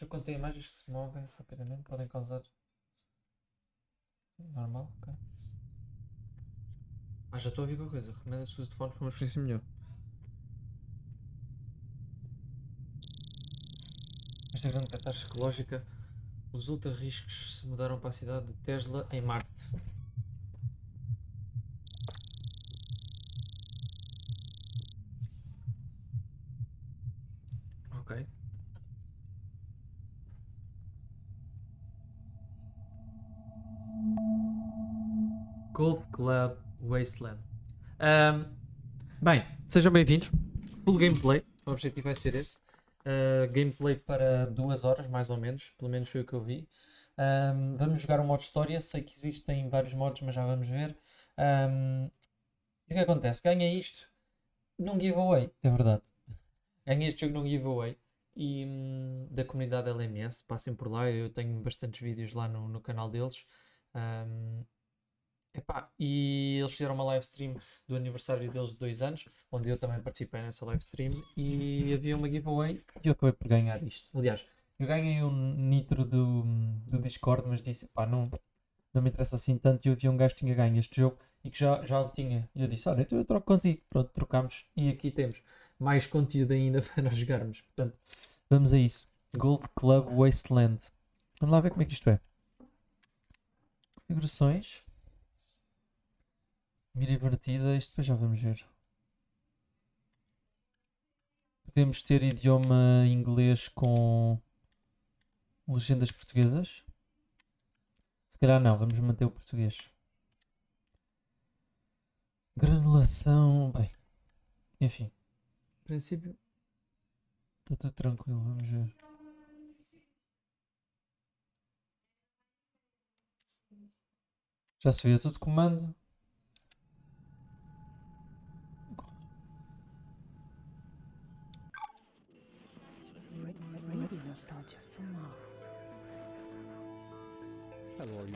Já contém imagens que se movem rapidamente, podem causar. Normal, ok. Já estou a ouvir qualquer coisa. Recomenda-se o uso de fones para uma experiência melhor. Esta grande catástrofe ecológica, os ultra-riscos se mudaram para a cidade de Tesla em Marte. Ok. Golf Club Wasteland. Bem, sejam bem-vindos. Full gameplay. O objetivo vai ser esse. Gameplay para 2 horas, mais ou menos. Pelo menos foi o que eu vi. Vamos jogar o modo história. Sei que existem vários modos, mas já vamos ver. E o que acontece? Ganha isto num giveaway, é verdade. Ganhei este jogo num giveaway. E da comunidade LMS. Passem por lá. Eu tenho bastantes vídeos lá no canal deles. E eles fizeram uma live stream do aniversário deles de 2 anos, onde eu também participei nessa live stream e havia uma giveaway e eu acabei por ganhar isto. Aliás, eu ganhei um nitro do Discord, mas disse, não me interessa assim tanto, e eu havia um gajo que tinha ganho este jogo e que já o tinha. E eu disse, olha, então eu troco contigo. Pronto, trocámos e aqui temos mais conteúdo ainda para nós jogarmos. Portanto, vamos a isso. Golf Club Wasteland. Vamos lá ver como é que isto é. Configurações. Mira invertida, isto depois já vamos ver. Podemos ter idioma inglês com legendas portuguesas. Se calhar não, vamos manter o português. Granulação, bem, enfim. No princípio está tudo tranquilo, vamos ver. Já se viu tudo comando.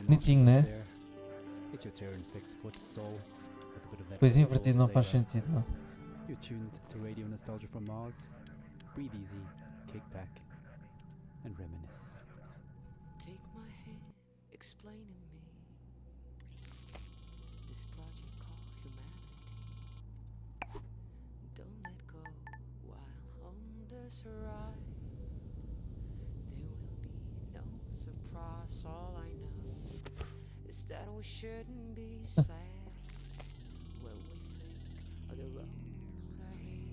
Bonitinho, né? Pois invertido não faz sentido, não. You're tuned to Radio Nostalgia from Mars. Breathe easy, kick back, and reminisce. Take my hand, explain to me this project called humanity. Don't let go while on this ride. There will be no surprise. All I know is that we shouldn't be sad when we think of the road ahead.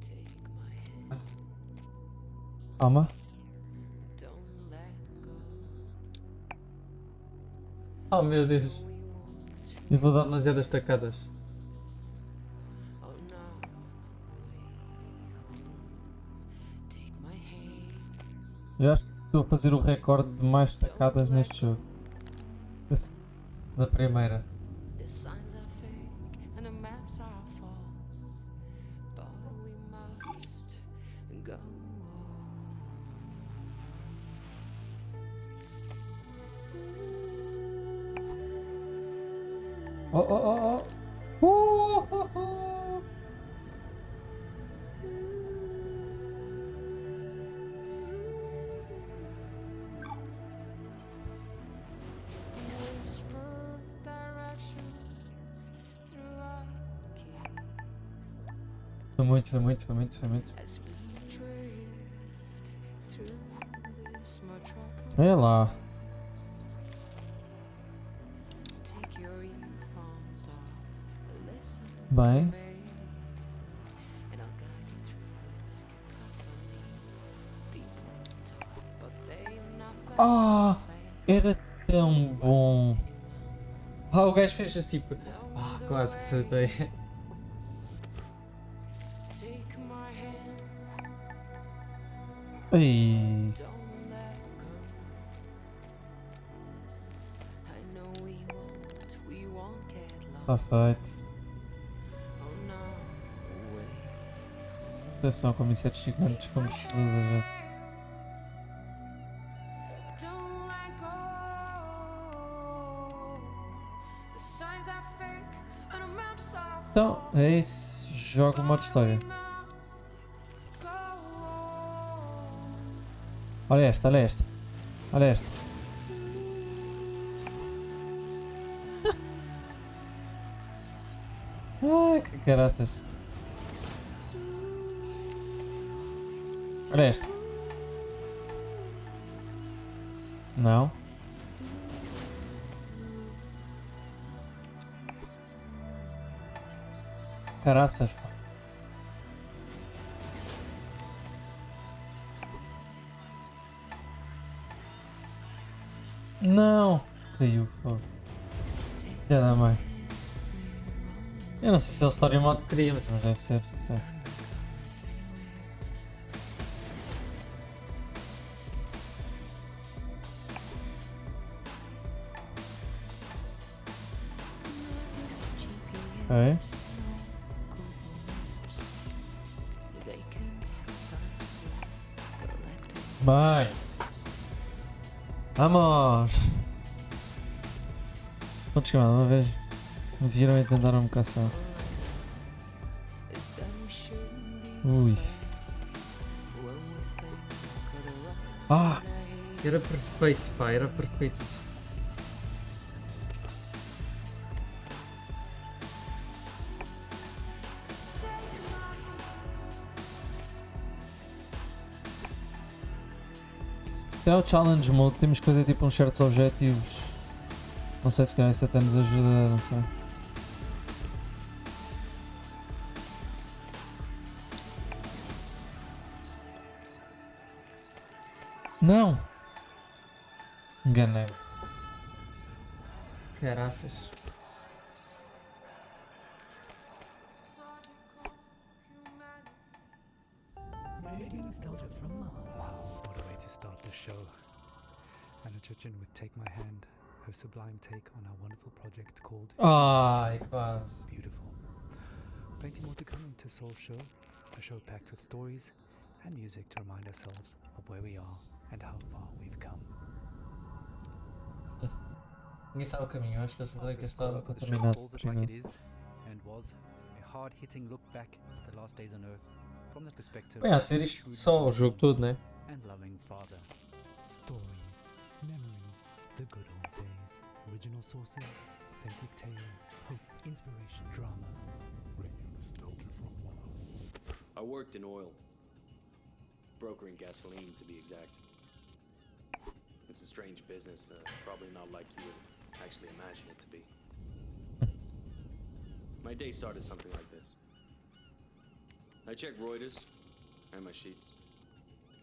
Take my hand. Calma. Don't let go. Oh meu Deus. Eu vou dar demasiadas tacadas. Oh no. Take my hand. Eu acho que estou a fazer o recorde de mais tacadas neste jogo. Da primeira. The signs are fake and the maps are false, but we must go Oh, oh, oh, oh. whisper directions through our keys Foi muito. as we drift through this metropolis. É lá. Take your earphones off, listen Bem. to me, and I'll guide you through this cacophony. People talk, but they've nothing Ah, to say. era tão bom. O gajo fez assim tipo. Quase que acertei. Take my hand, Ei. don't let go. I know we won't get Está lost. feito. Oh no, wait. Atenção com insetos gigantes como mochilas. Don't let go. The signs are fake and the maps are Então, é isso. Jogo o modo história. Olha esta, olha esta. Olha esta. Ai, que caraças. Olha esta. Não. Caraças, pá. Não. Caiu, fogo. Já dá mãe. Eu não sei se é o Story Mode que queríamos, mas deve ser, sei. Ok. Bem. Vamos! Quantos que uma vez me viram e tentaram me caçar. Ui. Ah! Era perfeito, pá, era perfeito. É o challenge mode, temos que fazer tipo uns certos objetivos. Não sei se calhar isso até nos ajuda, não sei. Não! Enganei-me. Caraças. Radio nostalgia from Mars. Wow, what a way to start the show. Anna Churchin would take my hand, her sublime take on our wonderful project called Ai, quase. Beautiful. Plenty more to come into Soul's show, a show packed with stories and music to remind ourselves of where we are and how far we've come. Ninguém sabe o caminho, acho que eles falaram que First estava call over the show contaminado. calls it like it is, and was a hard-hitting look back at the last days on Earth from the perspective Bem, há de ser isto só o jogo todo, né? and loving father. Stories, memories, the good old days, original sources, authentic tales, hope, inspiration, drama. Radio nostalgia from Mars. I worked in oil, brokering gasoline to be exact. It's a strange business, probably not like you would actually imagine it to be. My day started something like this. I check Reuters and my sheets.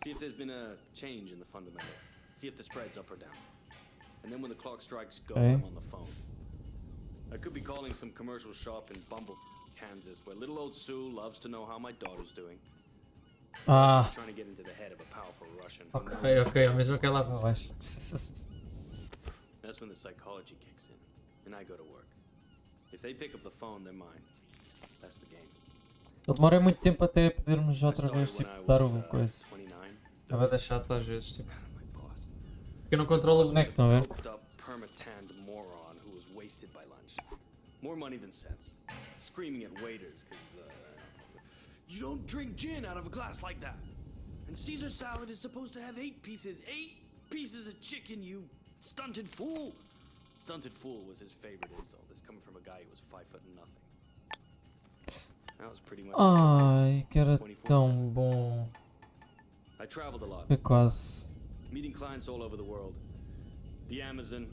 See if there's been a change in the fundamentals. See if the spread's up or down. And then when the clock strikes go, Okay. I'm on the phone. I could be calling some commercial shop in Bumble, Kansas, where little old Sue loves to know how my daughter's doing. Ah, Trying to get into the head of a powerful Russian. ok, ok, ao mesmo que é lá para baixo. That's when the psychology kicks in, and I go to work. If they pick up the phone, they're mine. That's the game. Ele demora muito tempo até podermos I outra started vez when tipo, I dar was, o coisa. 29. Já vai dar chato às vezes, tipo. My boss. Porque eu não controlo o boneco, estão a ver? Coked up permatanned moron who was wasted by lunch. More money than sense. Screaming at waiters because you don't drink gin out of a glass like that. And Caesar salad is supposed to have 8 pieces. 8 pieces of chicken, you stunted fool. Stunted fool was his favorite insult. This coming from a guy who was 5 foot and nothing. That was pretty much. Ai, que era tão bom. I traveled a lot, Foi quase. meeting clients all over the world. The Amazon,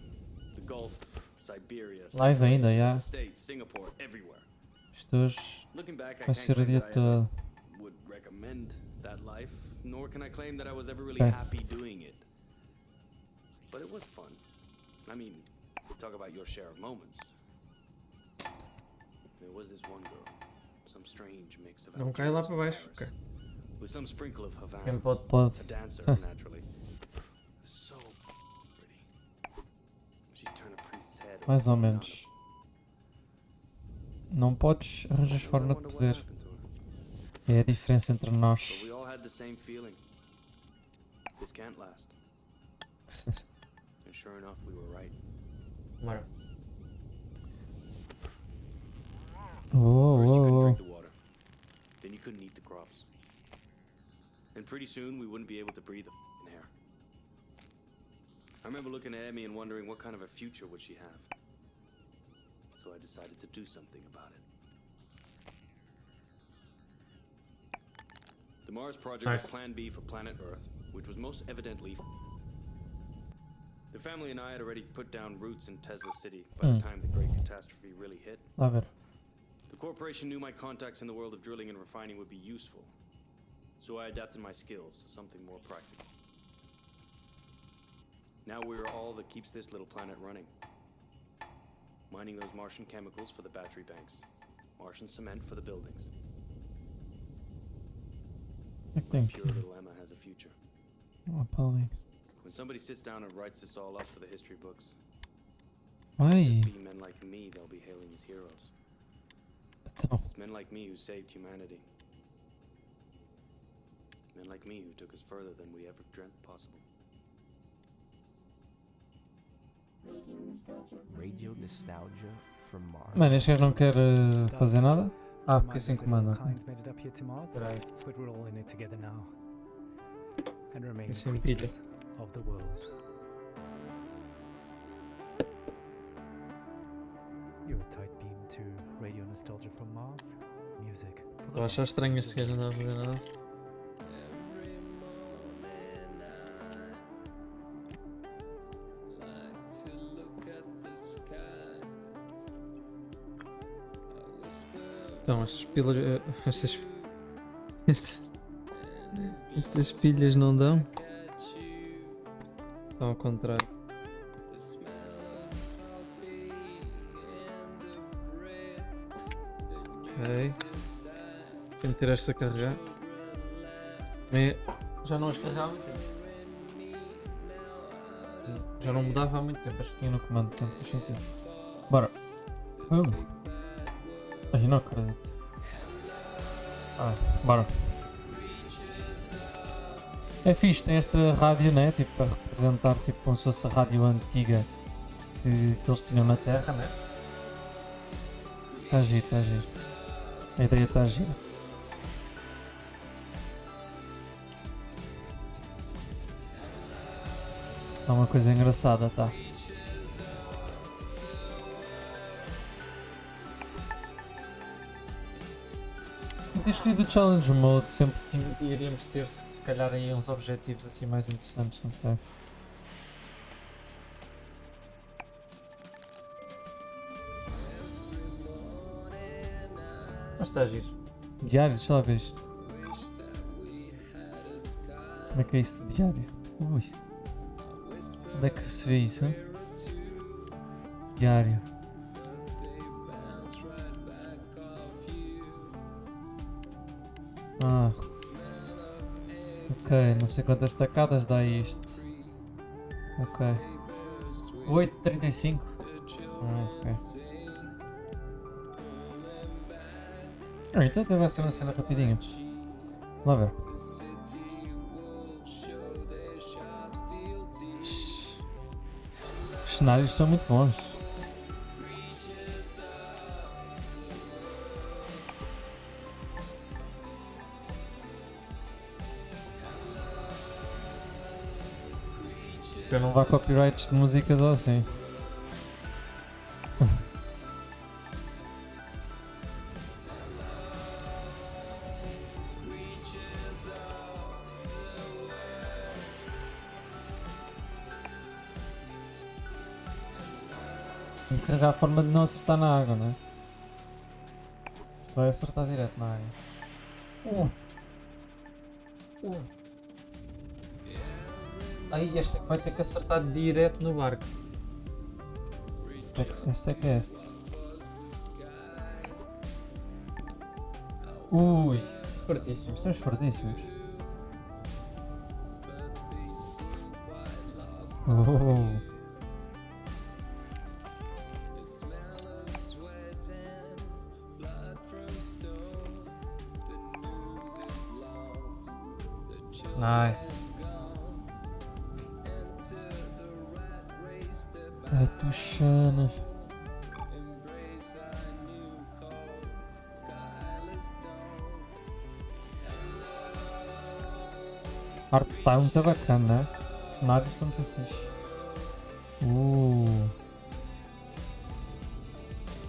the Gulf, Siberia, Live ainda, the já. States, Singapore, everywhere. Isto hoje Looking back, I vai can't ser o claim dia that I ever todo. would recommend that life, nor can I claim that I was ever really Okay. happy doing it. But it was fun. I mean, talk about your share of moments. There was this one girl, some strange mix of Não cai lá Algiers para and baixo. Paris, Ok. with some sprinkle of Havana. Quem pode, pode. A dancer, naturally. So pretty. She'd turn a priest's head. and Mais ou be menos. Não podes arranjar honest. forma I de wonder what poder. happened to her. É a diferença entre But nós. we all had the same feeling. This can't last. And sure enough, we were right. Bora. First, you couldn't Oh, drink the water. Then you couldn't eat the crops. And pretty soon, we wouldn't be able to breathe the f***ing air. I remember looking at Emmy and wondering what kind of a future would she have. So I decided to do something about it. The Mars project Nice. was Plan B for planet Earth, which was most evidently. The family and I had already put down roots in Tesla City by the time the great catastrophe really hit. Lá ver. The corporation knew my contacts in the world of drilling and refining would be useful, so I adapted my skills to something more practical. Now we're all that keeps this little planet running. Mining those Martian chemicals for the battery banks, Martian cement for the buildings. O que é que tem Pure aqui? little Emma has a future. Ah, pá ali. When somebody sits down and writes this all up for the history books, Ai, just be men like me they'll be hailing as heroes. então. It's men like me who saved humanity. Men like me who took us further than we ever dreamt possible. Radio nostalgia from Mars. Mano, este gajo não quer fazer nada? Ah, porque Remind assim us that comanda. our Ok. clients made it up here to Mars, Espera aí. but we're all in it together now. And remain Isso é creatures of the world. You're a tight beam to radio nostalgia from Mars. Music. for the Estou a achar lost estranho este children. gajo não está a fazer nada. Então, estas pilhas. Estas pilhas não dão? Estão ao contrário. Ok. Tenho que ter esta a carregar. Já não as carregava há muito tempo. Já não mudava há muito tempo. Acho que tinha no comando, portanto faz sentido. Bora. Ai, não acredito. Bora. É fixe, tem esta rádio, né? Tipo, para representar tipo, como se fosse a rádio antiga que eles tinham na Terra, né? Está giro, está giro. A ideia está gira. Está uma coisa engraçada, tá? E ter escolhido o Challenge Mode, sempre iríamos ter se calhar aí uns objetivos assim mais interessantes, não sei. Mas está a giro. Diário, deixa lá ver isto. Como é que é isto de diário? Ui. Onde é que se vê isso? Hein? Diário. Ok, não sei quantas tacadas dá isto. Ok. 8,35. Ok. Então vai ser uma cena rapidinha. Vamos lá ver. Os cenários são muito bons. Espero não vá copyrights de músicas ou assim. Tem que arranjar a forma de não acertar na água, não é? Se vai acertar direto na água. Aí este vai ter que acertar direto no barco. Este é que é este. Ui, fortíssimos, estamos fortíssimos. Oh. Nice. Ai, tu chanas. A arte está muito bacana, né? Nada está muito fixe.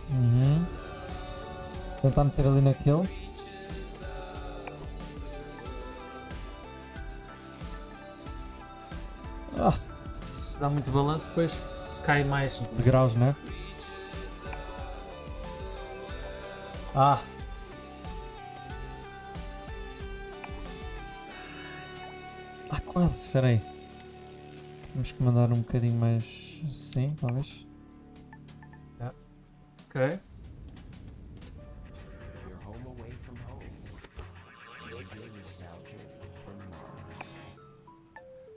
Uhum. Tentar meter ali naquele. Se dá muito balanço, depois cai mais de graus, né? Quase, espera aí. Temos que mandar um bocadinho mais assim, talvez. Ok. Your home away from home. Radio nostalgia from Mars.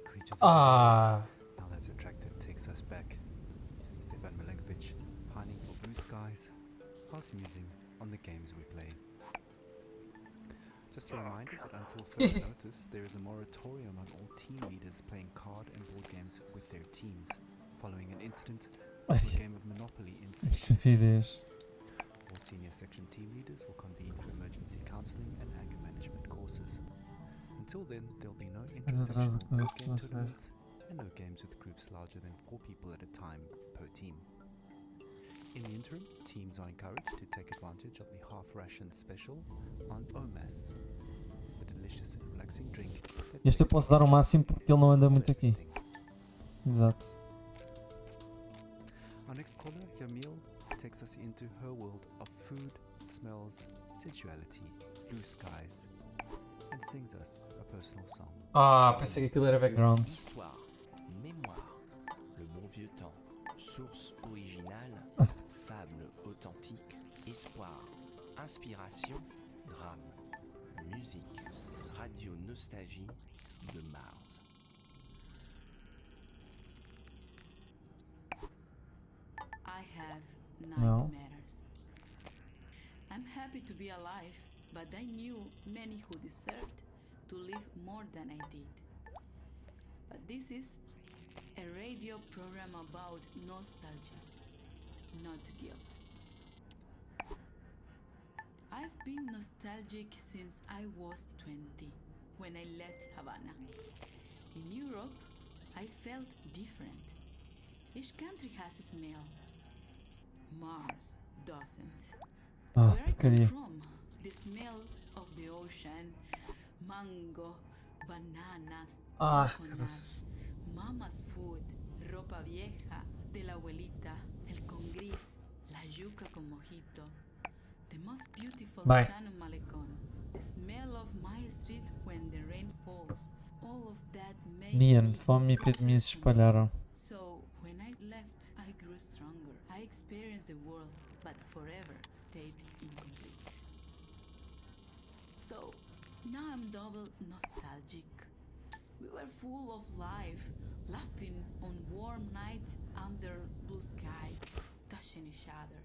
Creatures of Ah! the Now That's Attractive takes us back. Stefan Milenkovic, pining for blue skies, us musing on the games we play. Just a reminder that until further notice, there is a moratorium on all team leaders playing card and board games with their teams, following an incident of a game of Monopoly in Estupidez. All senior section team leaders will convene for emergency counseling and anger management courses. Until then, there'll be no intersectional board game tournaments and no games with groups larger than 4 people at a time per team. In the interim, teams are encouraged to take advantage of the half-ration special on OMAS, the delicious and relaxing drink that Este eu tastes posso dar o máximo porque ele não anda muito aqui. everything. Exato. Our next caller, Yamil, takes us into her world of food, smells, sensuality, blue skies, and sings us a personal song. Pensei que aquilo era background. Histoire, mémoire, le bon vieux temps, source originale, fable authentique, espoir, inspiration, drame, musique, radio nostalgie de Mars. I have No. nightmares. I'm happy to be alive, but I knew many who deserved to live more than I did. But this is a radio program about nostalgia, not guilt. I've been nostalgic since I was 20, when I left Havana. In Europe, I felt different. Each country has a smell. Mars doesn't. Where I come Porcaria. from, the smell of the ocean, mango, bananas, coconut, Caraças. mama's food, ropa vieja de la abuelita, el con gris, la yuca con mojito, the most beautiful Bye. sun on Malecón, the smell of my street when the rain falls, all of that made Neon, me fome e epidemias se espalharam. So when I left, I grew stronger. I experienced the world, but forever stayed incomplete. So now I'm double nostalgic. We were full of life, laughing on warm nights under blue sky, touching each other.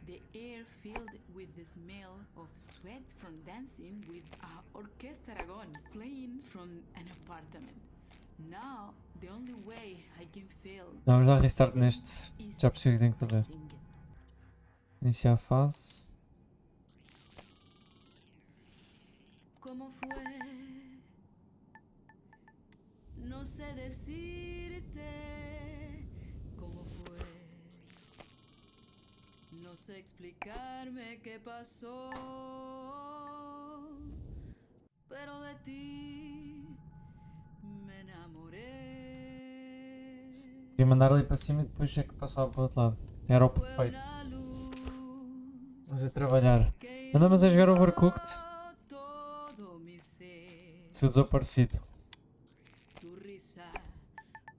The air filled with the smell of sweat from dancing with Orquesta Aragon playing from an apartment. Now, the only way I can feel Vamos dar restart neste. is Já percebi o que tenho que fazer. singing. Iniciar a fase. ¿Cómo fue? No sé decirte cómo fue. No sé explicarme qué pasó. Pero de ti me enamoré. Queria mandar ali para cima e depois é que passava para o outro lado. Era o Fue perfeito. una luz Vamos a trabalhar. que Andamos a jogar Overcooked. todo mi ser. Seu desaparecido. Tu risa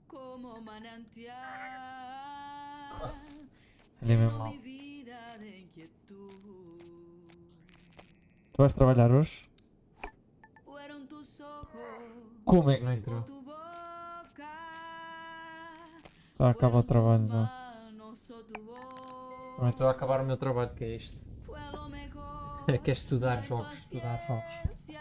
como manantial. Quase. Ali mesmo mal. Mi vida de inquietud. Tu vais trabalhar hoje? Fueron tus ojos Como é que não o entrou? tu boca. Está a acabar o Fueron trabalho tus então. manos o tu voz. Também estou a acabar o meu trabalho, que é isto. Fue lo mejor É que é estudar la jogos, estudar jogos. impaciencia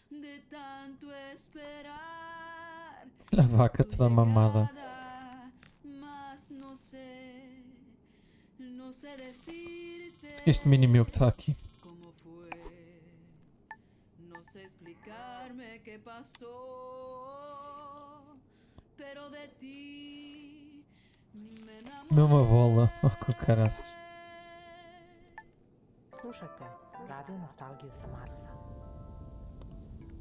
de tanto esperar. A vaca Tu toda mamada. llegada, mas no sé decirte Este mini meu que está aqui. cómo fue. No sé explicarme qué pasó, pero de ti Comeu uma bola. Oh, que caraças. Slušajte, radio nostalgiju sa Marsa.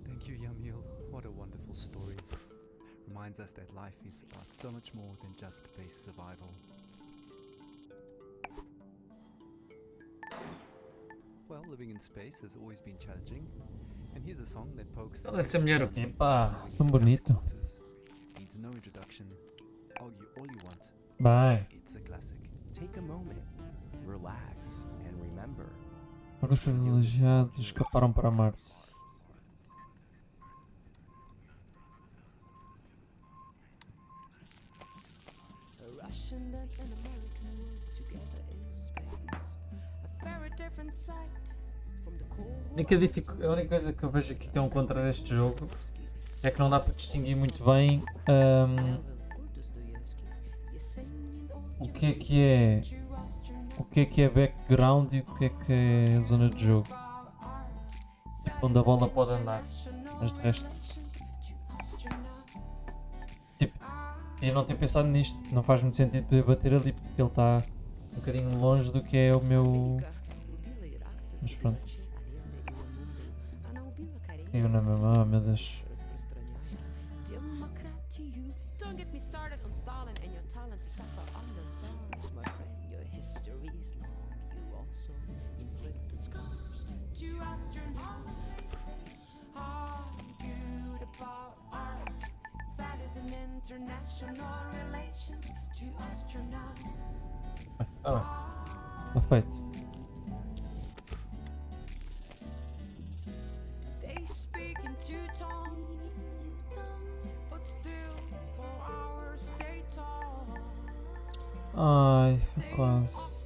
Thank you, Yamil. What a wonderful story. Reminds us that life is about so much more than just base survival. Well, living in space has always been challenging, and here's a song that pokes. Essa mulher o quê? Pá, tão bonito. Needs no introduction. Argue all you want. Vai. It's a classic. Take a moment, relax, and remember. Alguns privilegiados escaparam para Marte. A Russian and an American work together in space. A very different sight from the cold. A única coisa que eu vejo aqui que é um contra deste jogo é que não dá para distinguir muito bem o que é background e o que é a zona de jogo, tipo, onde a bola pode andar, mas de resto, tipo, eu não tinha pensado nisto, não faz muito sentido poder bater ali porque ele está um bocadinho longe do que é o meu, mas pronto, eu na mesma, meu Deus. Don't get me started on Stalin and your talent to suffer under SARS, my friend. Your history is long. You also inflicted scars. Two astronauts argued about art, values and international relations. Two astronauts. Está feito. They speak in two tongues, but still for hours they talk. Ai, foi quase.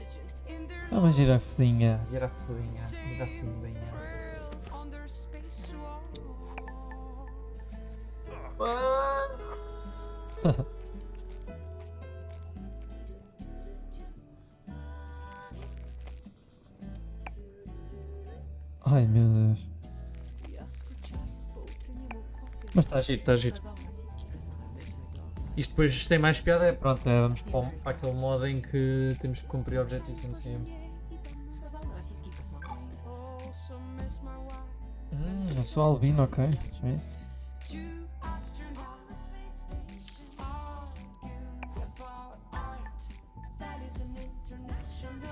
É uma girafezinha. Girafezinha. On their spacewalk. Ai meu Deus. Mas está giro, está giro. Isto depois tem mais piada, é pronto, vamos para aquele modo em que temos que cumprir objetivos em cima. Eu sou albino, ok, é isso.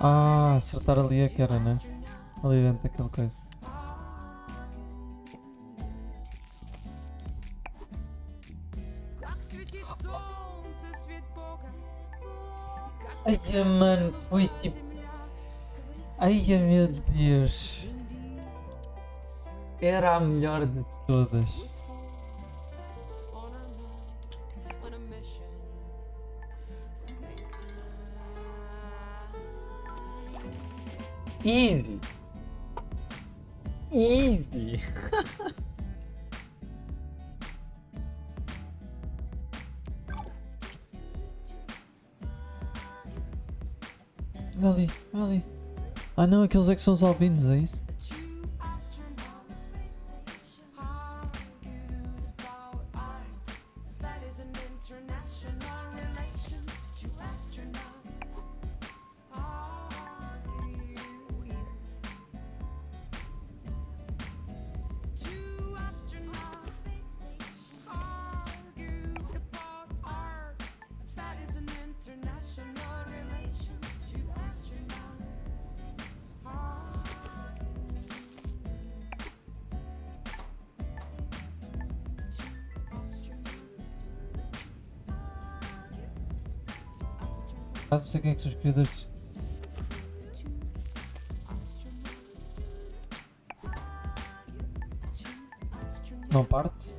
Ah, acertar ali é que era, né? Ali dentro daquela coisa. Ai, mano, foi tipo... Ai, meu Deus. Era a melhor de todas. Easy. Easy. Olha ali, olha ali. Ah não, aqueles é que são os albinos, é isso? Não sei quem é que são os criadores disto. Não parte?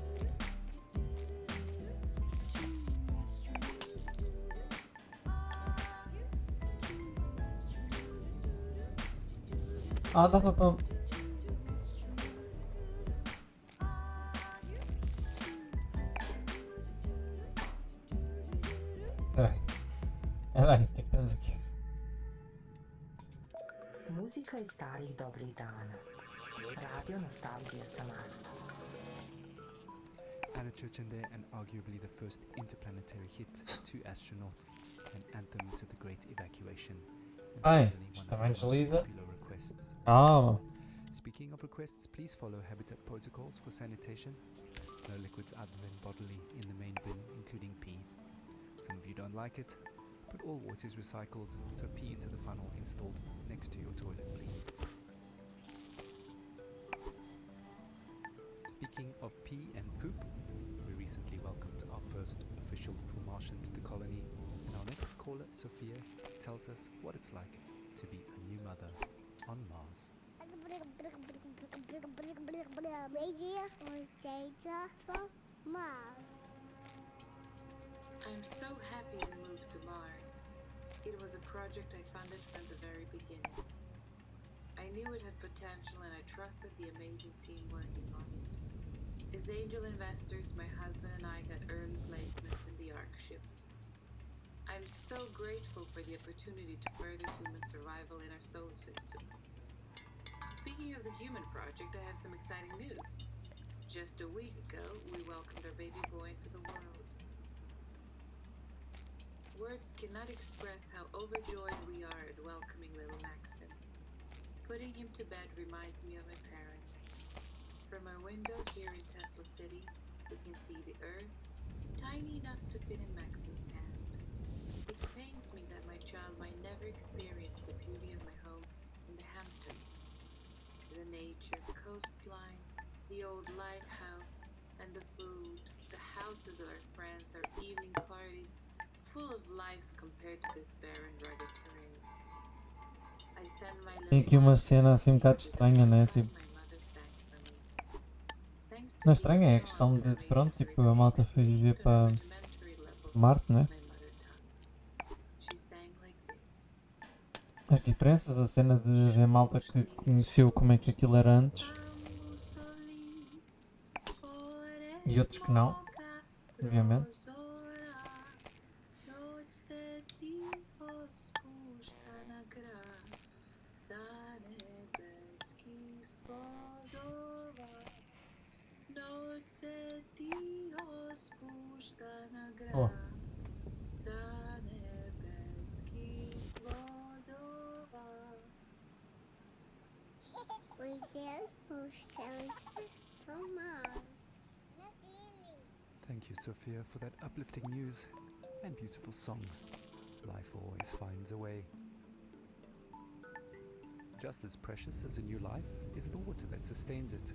Ah, dava para... Peraí, o que é que temos aqui? Muzika iz starih dobrih dana. Radio nostalgija sa Marsa. had a church in there and arguably the first interplanetary hit, Two Astronauts, an anthem to the Great Evacuation. And Ai, certainly isto one of também the most desliza. popular requests. Calma. Speaking of requests, please follow habitat protocols for sanitation. No liquids other than bodily in the main bin, including pee. Some of you don't like it, but all water is recycled, so pee into the funnel installed next to your toilet, please. Speaking of pee and poop, we recently welcomed our first official little Martian to the colony, and our next caller, Sophia, tells us what it's like to be a new mother on Mars. I'm so happy we moved to Mars. It was a project I funded from the very beginning. I knew it had potential and I trusted the amazing team working on it. As angel investors, my husband and I got early placements in the ARC ship. I'm so grateful for the opportunity to further human survival in our solar system. Speaking of the human project, I have some exciting news. Just a week ago, we welcomed our baby boy into the world. Words cannot express how overjoyed we are at welcoming little Maxim. Putting him to bed reminds me of my parents. From our window here in Tesla City, we can see the Earth, tiny enough to fit in Maxim's hand. It pains me that my child might never experience the beauty of my home in the Hamptons. The nature, coastline, the old lighthouse, and the food, the houses of our friends, our evening parties, full of life compared to this barren, rugged terrain. I send my Tem aqui uma cena assim um bocado estranha, né? Tipo, não é estranha, é a questão de pronto, tipo, a malta foi viver para Marte, né? As diferenças, a cena de ver malta que conheceu como é que aquilo era antes e outros que não, obviamente. Oh. Thank you, Sophia, for that uplifting news and beautiful song. Life always finds a way. Just as precious as a new life is the water that sustains it.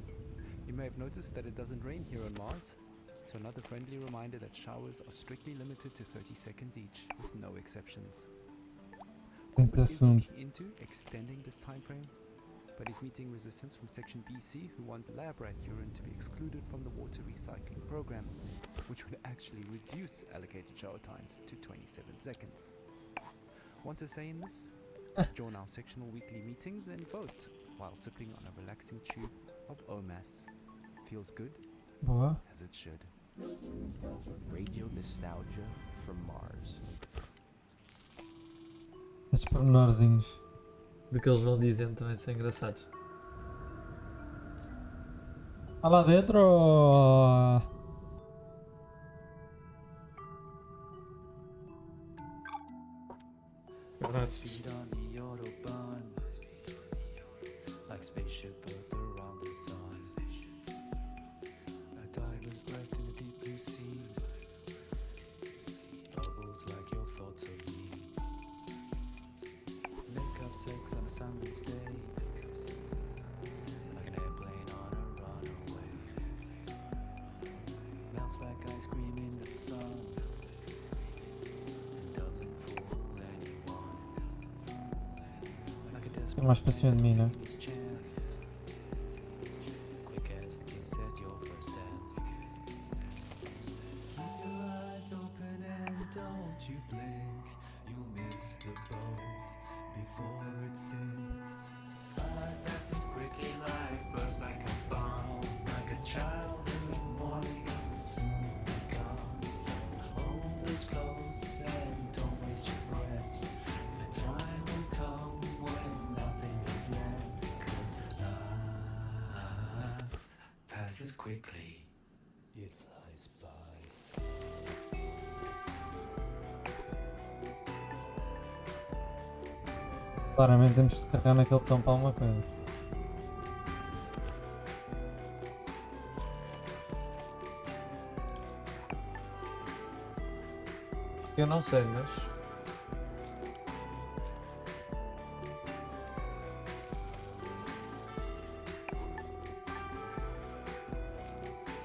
You may have noticed that it doesn't rain here on Mars, so another friendly reminder that showers are strictly limited to 30 seconds each, with no exceptions. Muito assunto. Into extending this time frame, but is meeting resistance from Section BC, who want lab rat urine to be excluded from the water recycling program, which would actually reduce allocated shower times to 27 seconds. Want to say in this? Join our sectional weekly meetings and vote while sipping on a relaxing tube of OMAS. Feels good, Boa. as it should. Radio nostalgia from Mars. Estes pormenorzinhos do que eles vão dizendo também são engraçados. Olha lá dentro! Feet on the autobahn, like spaceship Earth around the sun. A diver's breath in a deep blue sea, bubbles like your thoughts of me. Make up sex on a summer's day, like an airplane on a runaway. Melts like ice cream in the sun. É mais para cima de mim, né? Quickly, it flies Claramente temos de carregar naquele botão para alguma coisa. Eu não sei, mas...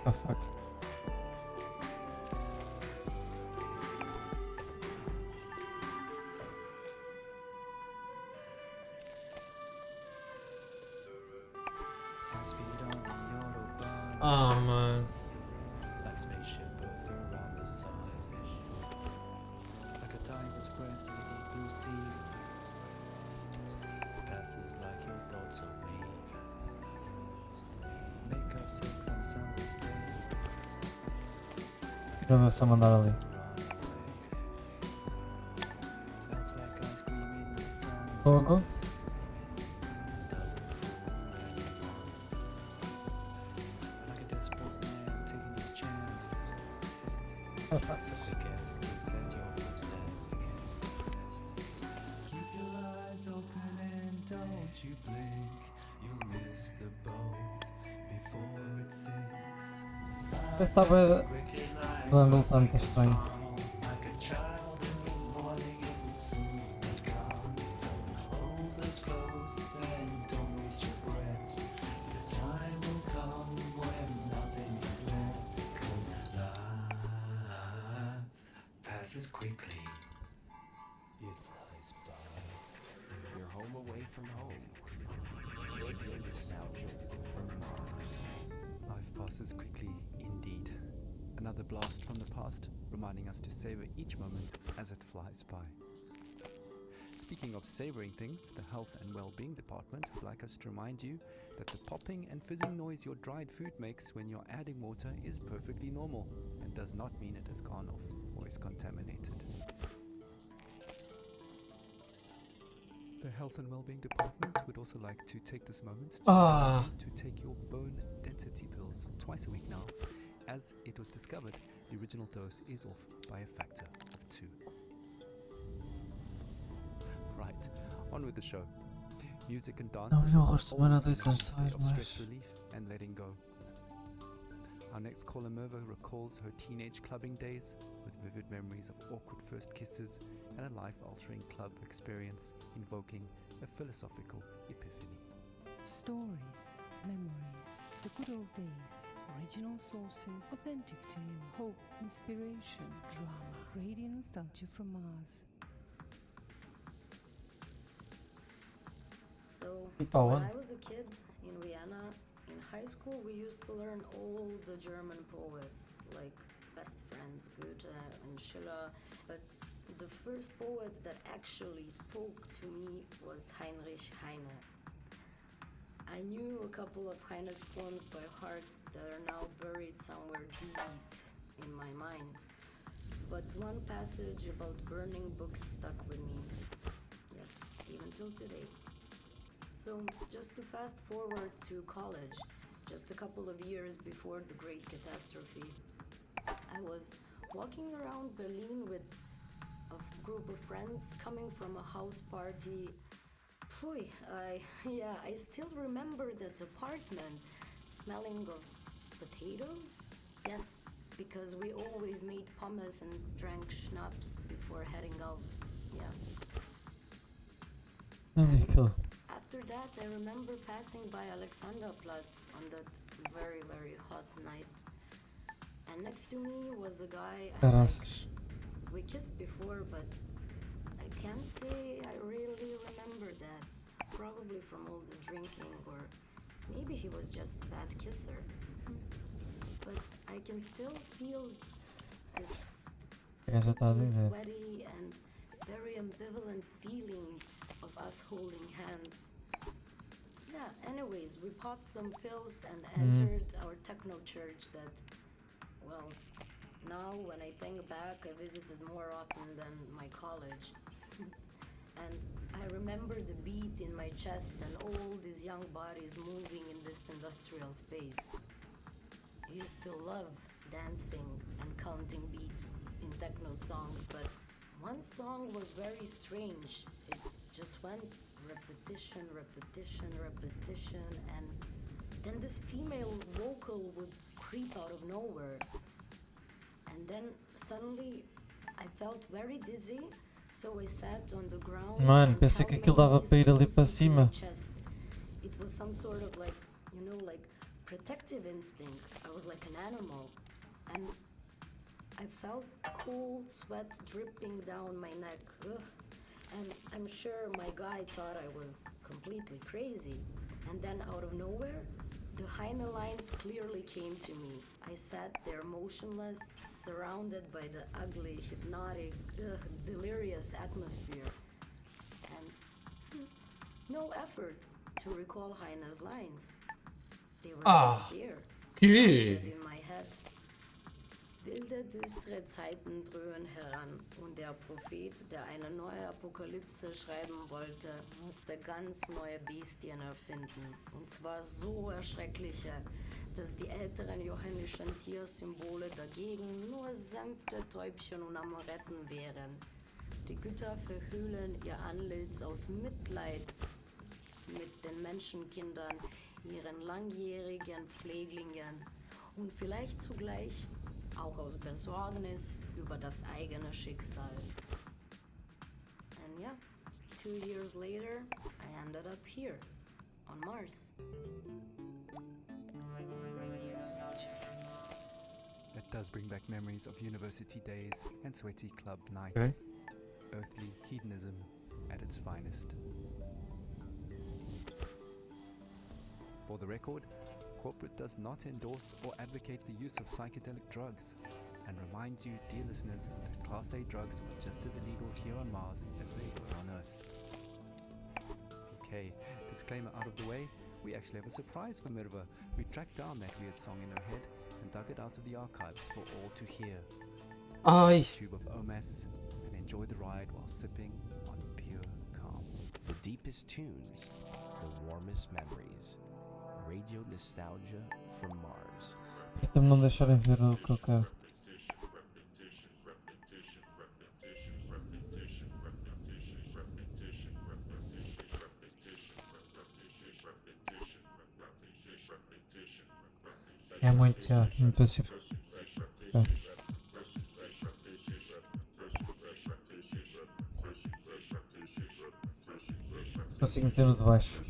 Oh fuck. Ah, mano. Like spaceship Earth around the sun. Like a tiger's breath in the deep blue sea. Passes like your thoughts of me. Make up sex on summer's day. Anda só mandar ali. Melts like ice cream in the sun. Fogo. Like a desperate man taking his chance. Rapazes. Quick as they set your first dance. Keep your eyes open and don't you blink. You'll miss the boat before it sinks. Parece que está bem... O ângulo está muito estranho. Like a child in the morning, it will soon come. So hold it close and don't waste your breath. The time will come when nothing is left. 'Cause life passes quickly. It flies by. You're home away from home. You're nostalgic from Mars. Life passes quickly indeed. Another blast from the past, reminding us to savor each moment as it flies by. Speaking of savoring things, the Health and Well-being Department would like us to remind you that the popping and fizzing noise your dried food makes when you're adding water is perfectly normal and does not mean it has gone off or is contaminated. The Health and Wellbeing Department would also like to take this moment to take your bone density pills twice a week now, as it was discovered the original dose is off by a factor of 2. Right, on with the show. Music and dance Não, eu are gosto de tomar há always 2 anos, a way sabes, of stress mas... relief and letting go. Our next caller, Merva, recalls her teenage clubbing days with vivid memories of awkward first kisses and a life-altering club experience invoking a philosophical epiphany. Stories, memories, the good old days, original sources, authentic tales, hope, inspiration, drama, radiant nostalgia from Mars. So, Oh, when what? I was a kid in Vienna, in high school, we used to learn all the German poets, like Best Friends, Goethe and Schiller. But the first poet that actually spoke to me was Heinrich Heine. I knew a couple of Heine's poems by heart that are now buried somewhere deep in my mind. But one passage about burning books stuck with me. Yes, even till today. So, just to fast forward to college, just a couple of years before the Great Catastrophe, I was walking around Berlin with a group of friends coming from a house party. Phew, I still remember that apartment smelling of potatoes. Yes, because we always made pommes and drank schnapps before heading out. Yeah. Ridículo. After that, I remember passing by Alexanderplatz on that very, very hot night. And next to me was a guy I Caraças. liked. We kissed before, but I can't say I really remember that. Probably from all the drinking, or maybe he was just a bad kisser. But I can still feel this Já está a sticky, dizer. sweaty and very ambivalent feeling of us holding hands. Yeah, anyways, we popped some pills and entered our techno church that, well, now when I think back, I visited more often than my college. And I remember the beat in my chest and all these young bodies moving in this industrial space. I used to love dancing and counting beats in techno songs, but one song was very strange. It just went repetition, and then this female vocal would creep out of nowhere. And then suddenly I felt very dizzy, so I sat on the ground. Mano, pensei que aquilo dava para ir ali para cima. It was some sort of like, you know, like protective instinct. I was like an animal, and I felt cold sweat dripping down my neck. Ugh. And I'm sure my guy thought I was completely crazy. And then out of nowhere, the Heine lines clearly came to me. I sat there motionless, surrounded by the ugly, hypnotic, delirious atmosphere. And no effort to recall Heine's lines. They were just there, in my head. Wilde, düstere Zeiten dröhnen heran und der Prophet, der eine neue Apokalypse schreiben wollte, musste ganz neue Bestien erfinden. Und zwar so erschreckliche, dass die älteren johannischen Tiersymbole dagegen nur sanfte Täubchen und Amoretten wären. Die Götter verhüllen ihr Antlitz aus Mitleid mit den Menschenkindern, ihren langjährigen Pfleglingen und vielleicht zugleich auch aus Besorgnis über das eigene Schicksal. And yeah, 2 years later, I ended up here, on Mars. That does bring back memories of university days and sweaty club nights. Earthly hedonism at its finest. For the record, corporate does not endorse or advocate the use of psychedelic drugs, and reminds you, dear listeners, that Class A drugs are just as illegal here on Mars as they were on Earth. Okay, disclaimer out of the way, we actually have a surprise for Mirva. We tracked down that weird song in her head and dug it out of the archives for all to hear. Ai! Tube of Omas, and enjoy the ride while sipping on pure calm. The deepest tunes, the warmest memories. Radio nostalgia from Mars. Para não deixarem ver o que eu quero. É muito, muito passivo. Okay. Se consigo meter no de baixo.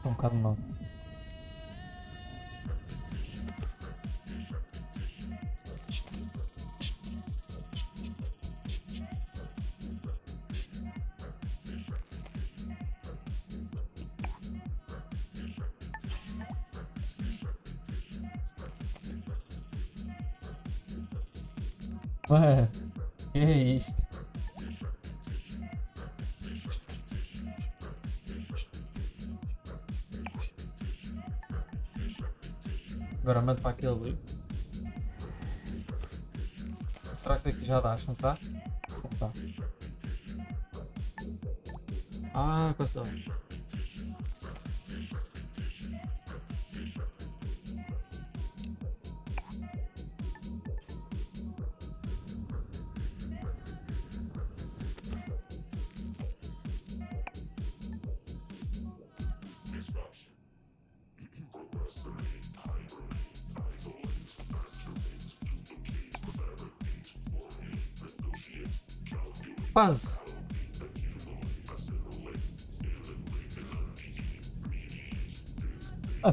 Um bocado mal. Ué, que é isto? Agora mando para aquele ali. Será que aqui já dá? Não está? Não está. Ah, quase dá. Quase.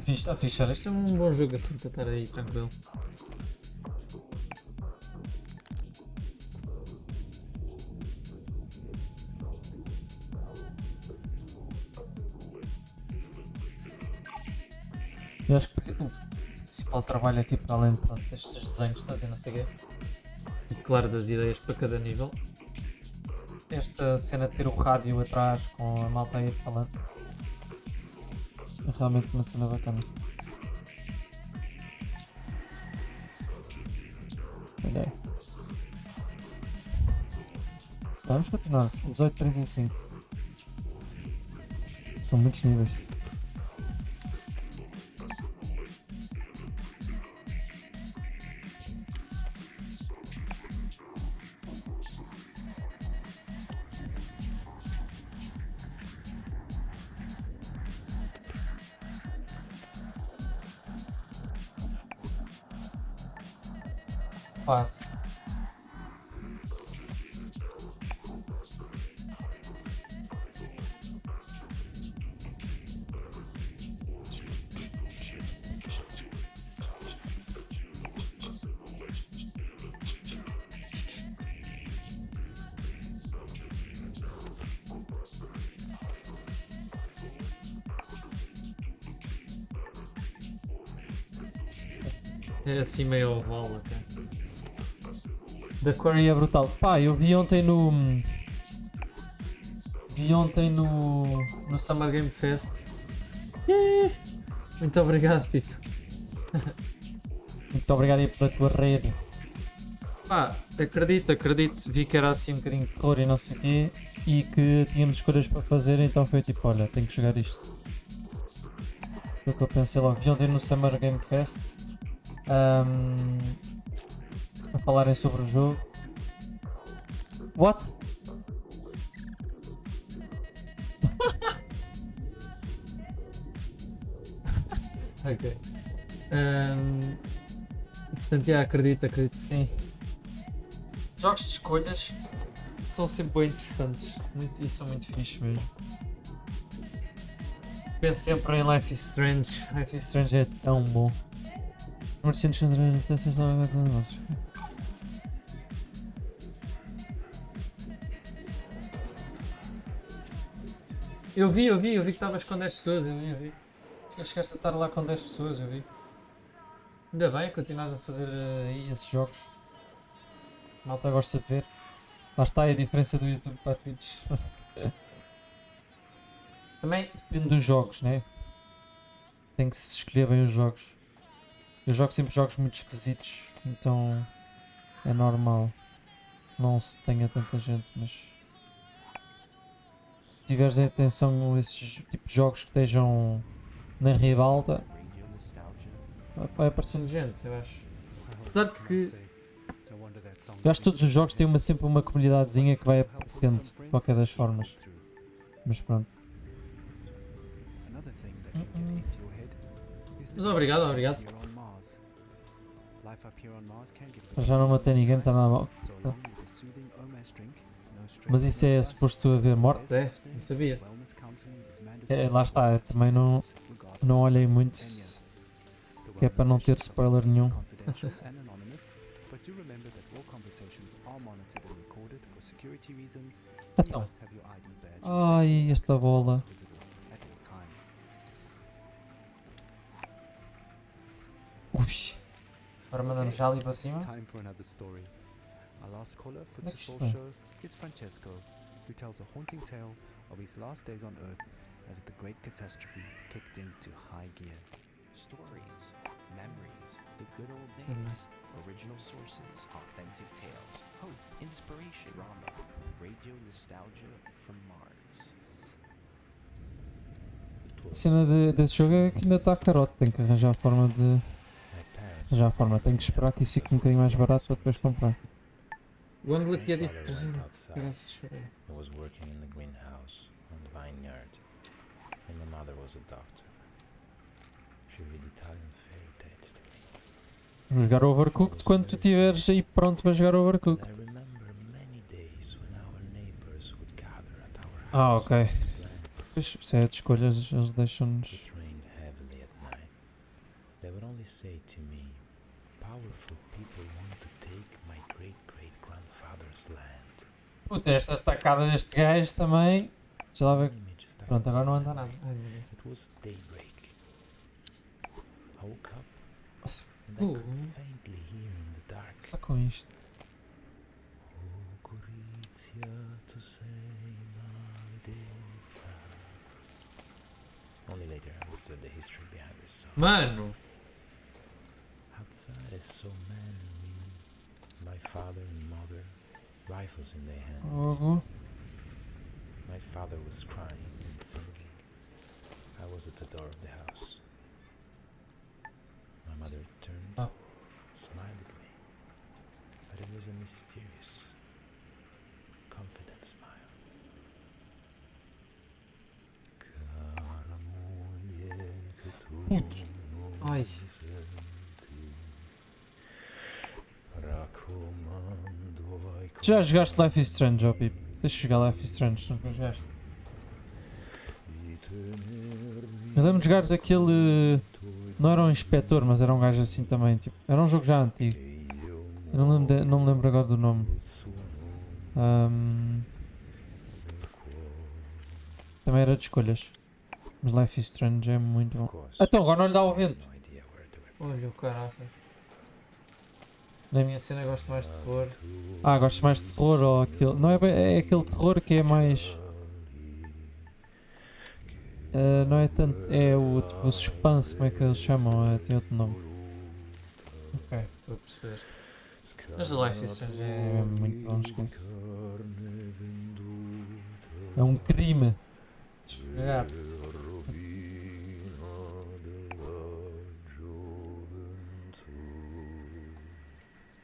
Está fixe, olha, isto é um bom jogo assim para estar aí tranquilo. Eu acho que o principal trabalho aqui, para além destes desenhos, está a dizer, não sei o quê, e claro, das ideias para cada nível, esta cena de ter o rádio atrás com a malta aí falando é realmente uma cena bacana. Olha aí. Vamos continuar, 18:35. São muitos níveis. Quase. É assim meio oval até. Da Quarry é brutal. Pá, eu vi ontem no. No Summer Game Fest. Muito obrigado, Pico. Muito obrigado aí pela tua rede. Pá, acredito. Vi que era assim um bocadinho de terror e não sei o quê. E que tínhamos escolhas para fazer, então foi tipo, olha, tenho que jogar isto. Foi o que eu pensei logo. Vi ontem no Summer Game Fest. A falarem sobre o jogo. What? Ok. Portanto, já acredito que sim. Jogos de escolhas são sempre bem interessantes. E são muito fixe mesmo. Penso sempre em Life is Strange. Life is Strange é tão bom. Comerciantes de negócios. Eu vi que estavas com 10 pessoas, eu vi. Chegaste a estar lá com 10 pessoas, eu vi. Ainda bem, continuas a fazer aí esses jogos. A malta gosta de ver. Lá está a diferença do YouTube para a Twitch. Também depende dos jogos, né? Tem que se escolher bem os jogos. Eu jogo sempre jogos muito esquisitos, então é normal não se tenha tanta gente, mas se tiveres em atenção esses tipos de jogos que estejam na ribalta, vai aparecendo gente, eu acho. Apesar de que eu acho que todos os jogos têm sempre uma comunidadezinha que vai aparecendo de qualquer das formas. Mas pronto. Mas obrigado. Já não matei ninguém, está nada mal. Mas isso é suposto haver morte? É, não sabia. Lá está, eu também não olhei muito, que é para não ter spoiler nenhum. Então. Ai, esta bola. Ux. Agora mandamos já ali para cima. Our last caller for Next today's one. show is Francesco, who tells a haunting tale of his last days on Earth as the great catastrophe kicked into high gear. Stories, memories, the good old days, original sources, authentic tales, hope, inspiration, drama, radio nostalgia from Mars. A cena desse jogo é que ainda está carote, tem que arranjar a forma de. Tenho que esperar que isso fique um bocadinho mais barato para depois comprar. O ângulo aqui é diferente. I was working in the greenhouse on the vineyard, and my mother was a doctor. She read Italian fairy tales to me. Vou jogar Overcooked quando tu estiveres aí pronto para jogar Overcooked. I remember many days when our neighbors would gather at our house. Ah, ok. and plant. Pois, se é de escolhas, eles deixam-nos. It rained heavily at night. They would only say to me, "Powerful people want to take my great-great-grandfather's land." Puta, esta estacada deste gajo também. Deixa lá ver. Image started Pronto, agora não anda to nada. fade. Ai, meu Deus. It was daybreak. I woke up Nossa, and I could faintly hear in the dark. só com isto. O Gorizia to say maledetta. Only later I understood the history behind this song. Mano! Outside I saw men and women, my father and mother, rifles in their hands. Fogo. My father was crying and singing. I was at the door of the house. My mother turned, Oh. smiled at me, but it was a mysterious, confident smile. Cara moglie che tu Ai. non senti, raccomando ai Já jogaste Life is Strange, ó Pipo? Deixa eu jogar Life is Strange, nunca jogaste. Eu lembro de jogares aquele. Não era um inspetor, mas era um gajo assim também. Tipo, era um jogo já antigo. Eu não me lembro agora do nome. Também era de escolhas. Mas Life is Strange é muito bom. Então, agora não lhe dá o vento. Olha o caraças. Na minha cena gosto mais de terror. Gosto mais de terror ou aquele. Não é, é aquele terror que é mais. Não é tanto. É o tipo, suspense, como é que eles chamam? Tem outro nome. Ok, estou a perceber. Mas o Life is Strange é muito bom, esquece. É um crime. Esfregar.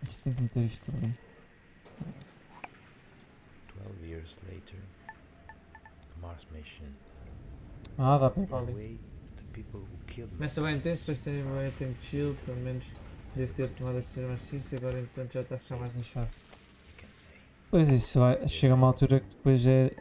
Isto tem que meter isto também. 12 years later, the Mars mission. Dá para ir para ali. Away the people who killed me. Começa bem intenso, depois tem bem tempo de chill, pelo menos deve ter tomado a ser mais simples, agora entretanto já está a ficar mais inchado. You can say Pois isso, chega a uma altura que depois é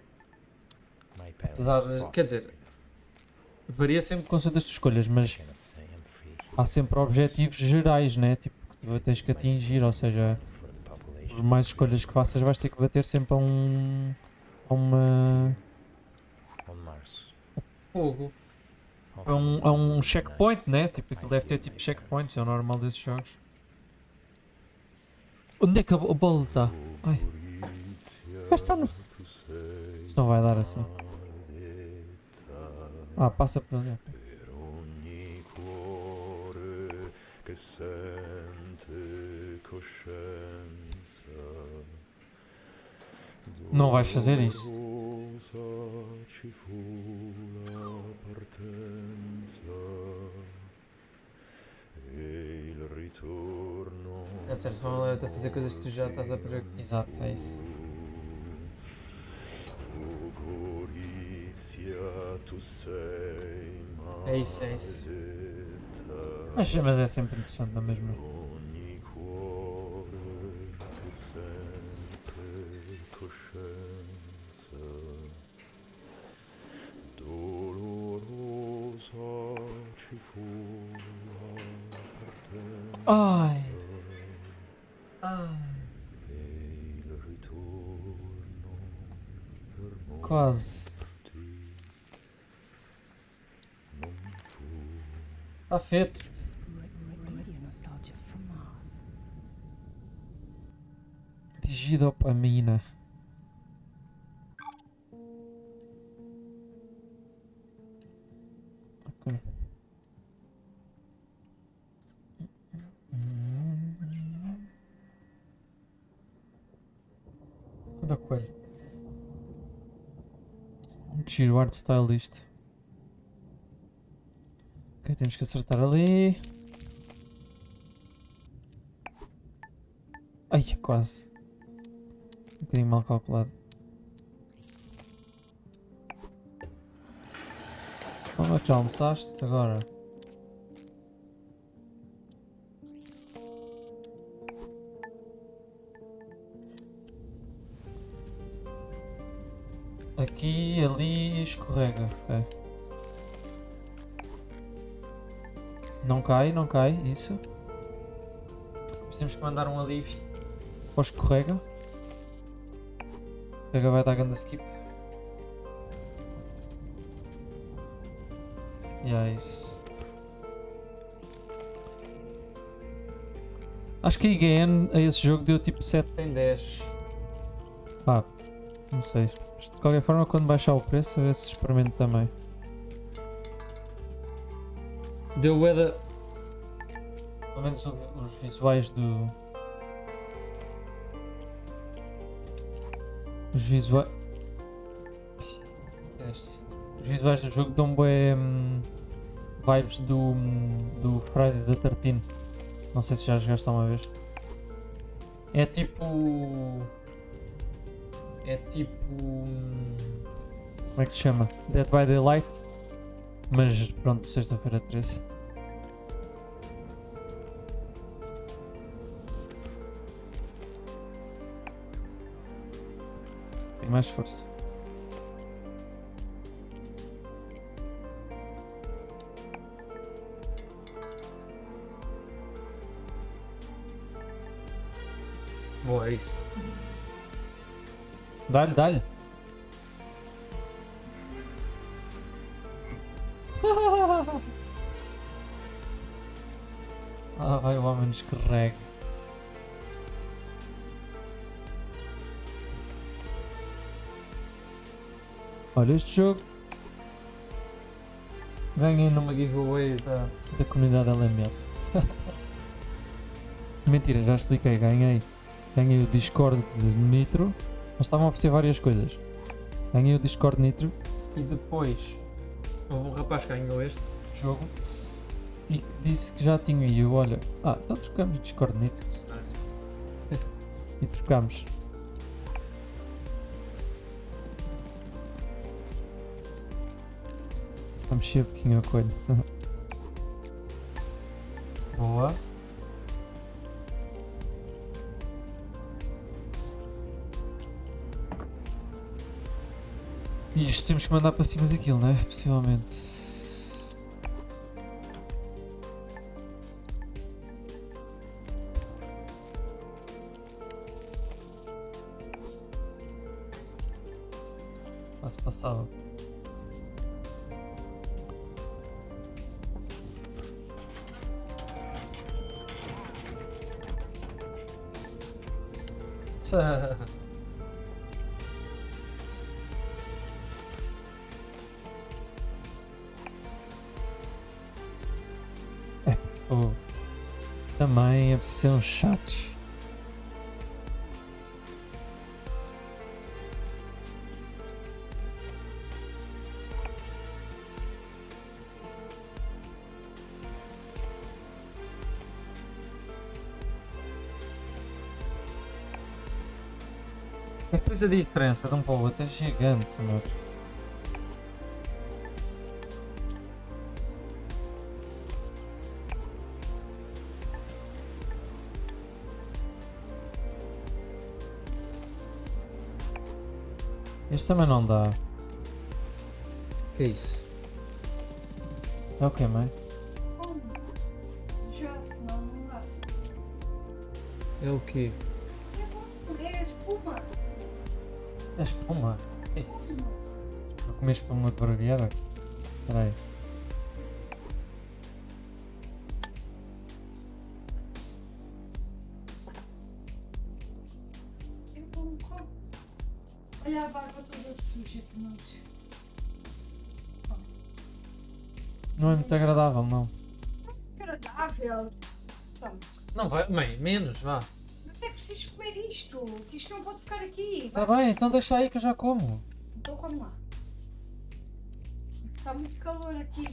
my parents pesado, fought quer dizer, for freedom. varia sempre com as tuas escolhas, I mas cannot say I'm free há sempre objetivos gerais, né? Tipo, que tu tens que atingir, ou seja, for the population. por mais escolhas que faças vais ter que bater sempre a uma On Mars. fogo. A um checkpoint, né? Tipo, aquilo deve ter tipo checkpoints, é o normal desses jogos. Onde é que a bola está? Ai. Mas está no. Isto não vai dar assim. Passa por ali. Per ogni cuore che sente coscienza. Não vais fazer isso. Dolorosa ci fu la partenza e il ritorno. De certa forma leva-te a fazer coisas que tu já estás a perder. Exato, é isso. O Gorizia, tu sei É isso, é isso. maledetta. Mas é sempre interessante, não é mesmo? Ogni cuore che sente coscienza dolorosa ci fu la partenza Ai. e il ritorno per molti Quase. non fu. Está feito. Radio nostalgia from Mars. Digidopamina. Ok. Olha o coelho. Muito giro o art style disto. Ok, temos que acertar ali. Ai, quase. Um bocadinho mal calculado. Como é que já almoçaste agora? Aqui, ali, escorrega. Ok. Não cai, isso. Mas temos que mandar um ali para o escorrega. O escorrega vai dar grande skip. E é isso. Acho que a IGN a esse jogo deu tipo 7 em 10. Não sei. Mas de qualquer forma, quando baixar o preço, a ver se experimento também. Deu bué. Pelo menos os visuais do. Os visuais. Os visuais do jogo dão bué vibes do Friday the 13th. Não sei se já jogaste uma vez. É tipo... Como é que se chama? Dead by Daylight. Mas pronto, sexta-feira 13. Tem mais força. Boa, é isso. Dá-lhe, dá-lhe. Ah, vai, o homem descarrega. Olha, este jogo ganhei numa giveaway da comunidade LMS. Mentira, já expliquei, ganhei o Discord de Nitro, mas estavam a oferecer várias coisas. Ganhei o Discord Nitro e depois houve um rapaz que ganhou este jogo e que disse que já tinha, e eu, olha, então trocamos Discord Nitro, e trocamos. Vamos ser pouquinho a coelho. Boa. E isto temos que mandar para cima daquilo, não é? Possivelmente. Se passava. Também é preciso ser uns chatos. Depois a diferença de um para o outro é gigante, meu. Este também não dá. Que é isso? É o que, mãe? Já, senão não dá. É o quê? É a espuma. É espuma? É isso? Vou comer espuma de barbear? Espera aí. Olha a barba toda suja que nós. Não é muito agradável, não. Agradável. Não vai, mãe, menos, vá. Mas é preciso comer isto, que isto não pode ficar aqui. Tá bem, então deixa aí que eu já como. Então come lá. Está muito calor aqui.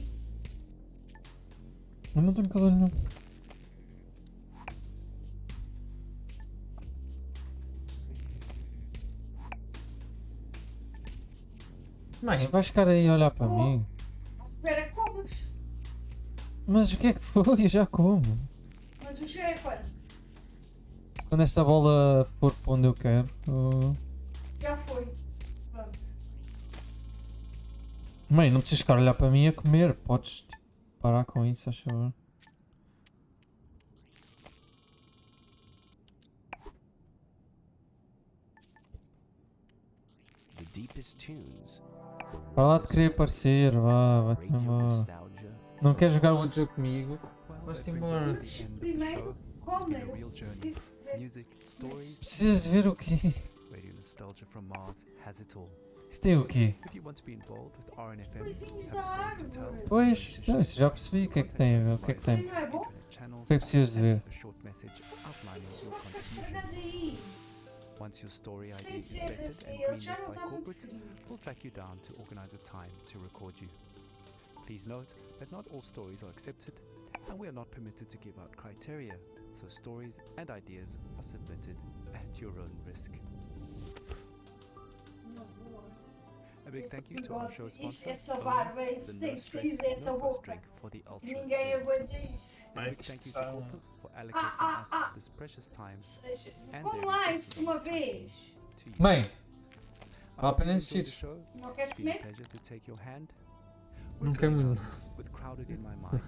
Eu não tenho calor nenhum. Mãe, vais ficar aí a olhar para mim. Espera, comes. Mas o que é que foi? Eu já como. Mas o cheiro é quando? Quando esta bola for para onde eu quero. Já foi. Vamos. Mãe, não precisas ficar a olhar para mim a comer. Podes tipo, parar com isso, acho eu. Para lá de querer aparecer, vai-te embora. Não quer jogar o outro jogo comigo? Vai-te embora. Primeiro, come. Eu preciso ver. Precisas ver o quê? Isso tem o quê? Coisinhos da árvore. Pois, então, isso já percebi o que é que tem a ver. O que é que tem? Não é bom? O que é que precisas de ver? Isso está estragado aí. Once your story ID Sem is ser vetted assim, and eles já greenlit não by estavam corporate, preferindo. we'll track you down to organize a time to record you. Please note that not all stories are accepted, and we are not permitted to give out criteria, so stories and ideas are submitted at your own risk. A big thank you to our show sponsor, Isso, essa barba, Onde, isso the tem no que stress, sair dessa no fuss boca. drink for the ultra. Ninguém aguenta isso. A big thank you to corporate for allocating us this precious time Seja, and como their lá resources isso de uma on this time vez. to you. Mãe, I vale a hope pena you enjoyed the assistir. show. Não queres It's been a comer? pleasure to take your hand. Não We're quero going muito. out with Crowded in My Mind,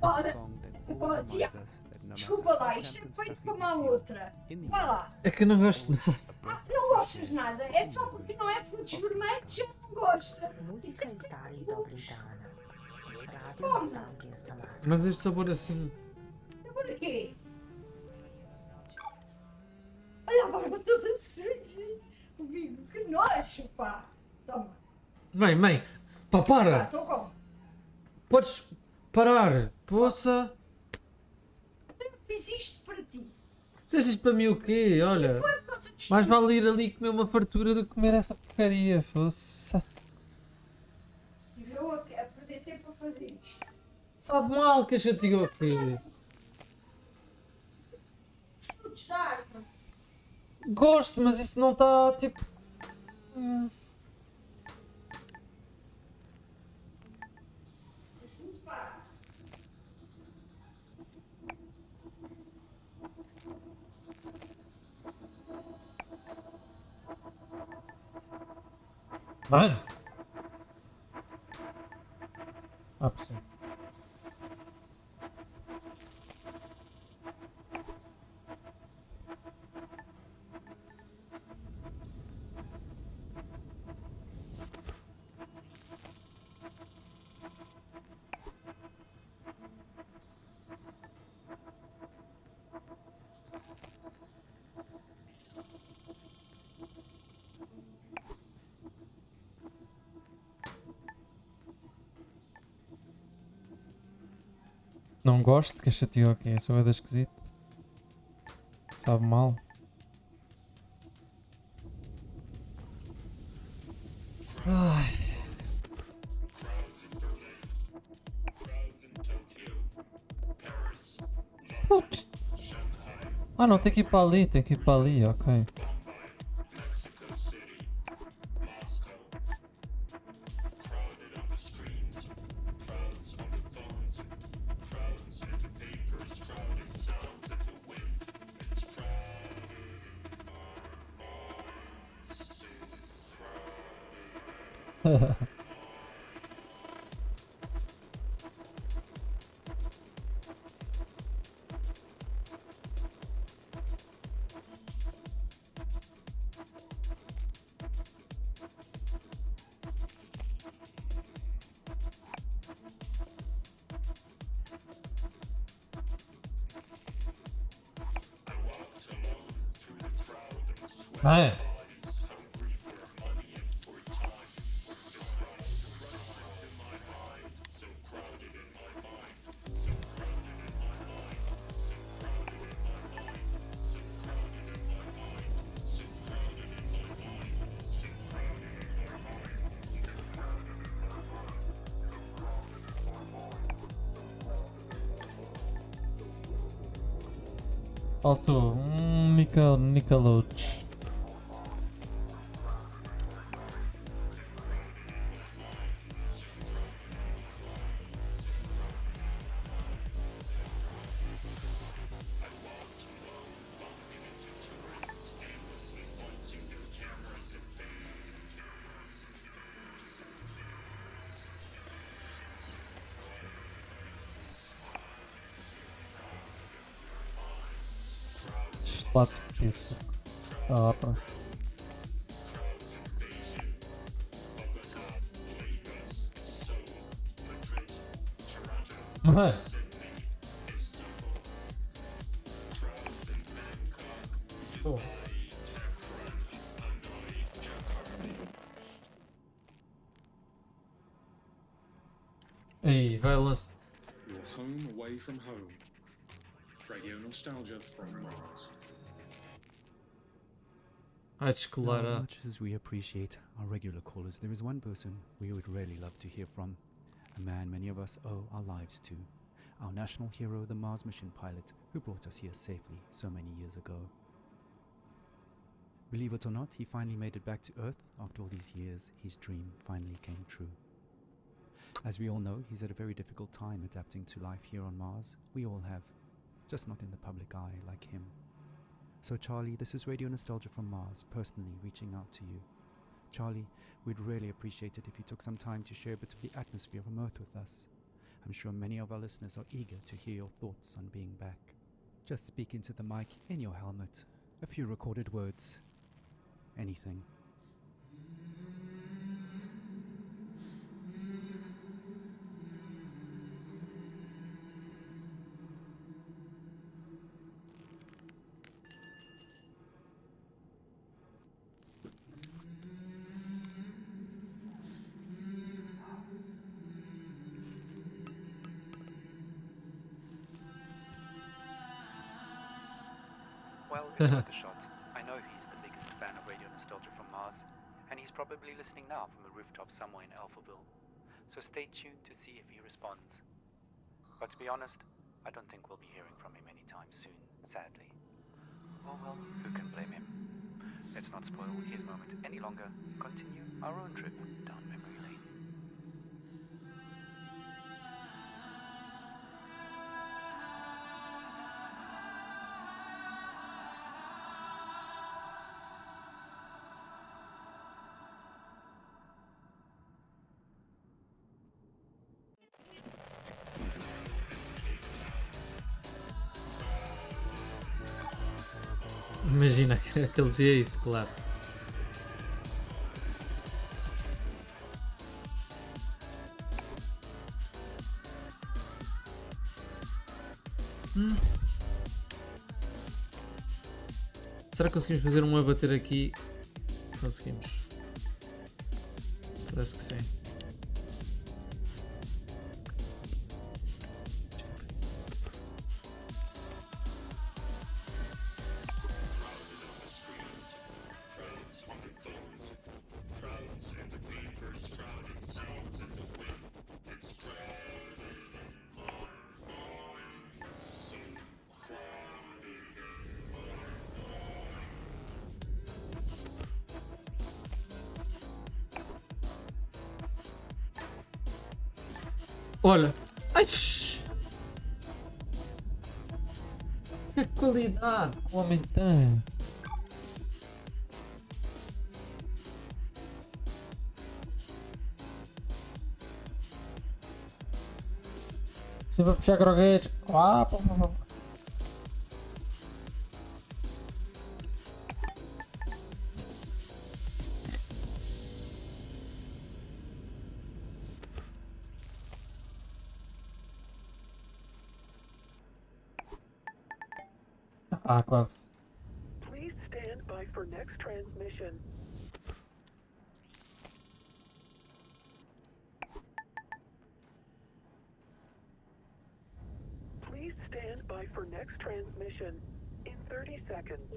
a Ora, song that oh, always reminds Tiago, us that no desculpa matter lá, how isto é cramped and feito stuffy como we a feel, outra. in the Vai end, lá. É que eu não gosto. always a breath Não of gostas fresh nada, air é in só the porque woods não é frutos of vermelhos, já Gostaram. não gosta. Música histórica britana. Rádio Como? nostalgia Samara. Mas este sabor assim. Por quê? Olha a barba toda suja. Amigo, que nojo, pá. Toma. Mãe, pá, para! Estou com. Podes parar! Poça! Eu fiz isto para ti. Fizeste isto para mim o quê? Olha, mais vale ir ali comer uma fartura do que comer essa porcaria, fossa. E eu a perder tempo a fazer isto. Sabe mal que a gente diga o quê? Os frutos da árvore. Gosto, mas isso não está tipo. Deixa-me parar. Mano! Ah, pessoal. Não gosto, que chateou aqui, sou da esquisito. Sabe mal. Ai. Putz. Ah não, tem que ir para ali, ok. É. Faltou Nickelodeon. Chocolate isso. Ah, passa. Mano. Oh. Ei, vai lançar. Your home away from home. Radio nostalgia from Mars. Ah, descolar. Now, as much as we appreciate our regular callers, there is one person we would really love to hear from. A man many of us owe our lives to. Our national hero, the Mars mission pilot, who brought us here safely so many years ago. Believe it or not, he finally made it back to Earth. After all these years, his dream finally came true. As we all know, he's had a very difficult time adapting to life here on Mars. We all have, just not in the public eye like him. So Charlie, this is Radio Nostalgia from Mars, personally reaching out to you. Charlie, we'd really appreciate it if you took some time to share a bit of the atmosphere from Earth with us. I'm sure many of our listeners are eager to hear your thoughts on being back. Just speak into the mic in your helmet. A few recorded words. Anything. Well, it's worth a shot. I know he's the biggest fan of Radio Nostalgia from Mars, and he's probably listening now from a rooftop somewhere in Alphaville. So stay tuned to see if he responds. But to be honest, I don't think we'll be hearing from him anytime soon, sadly. Oh well, who can blame him? Let's not spoil his moment any longer. Continue our own trip down memory lane. Imagina que ele dizia isso, claro. Será que conseguimos fazer um a bater aqui? Conseguimos. Parece que sim. Olha, ai, que qualidade que o homem tem. Sempre a puxar croquetes. Ah, quase. Please stand by for next transmission. Please stand by for next transmission in 30 seconds.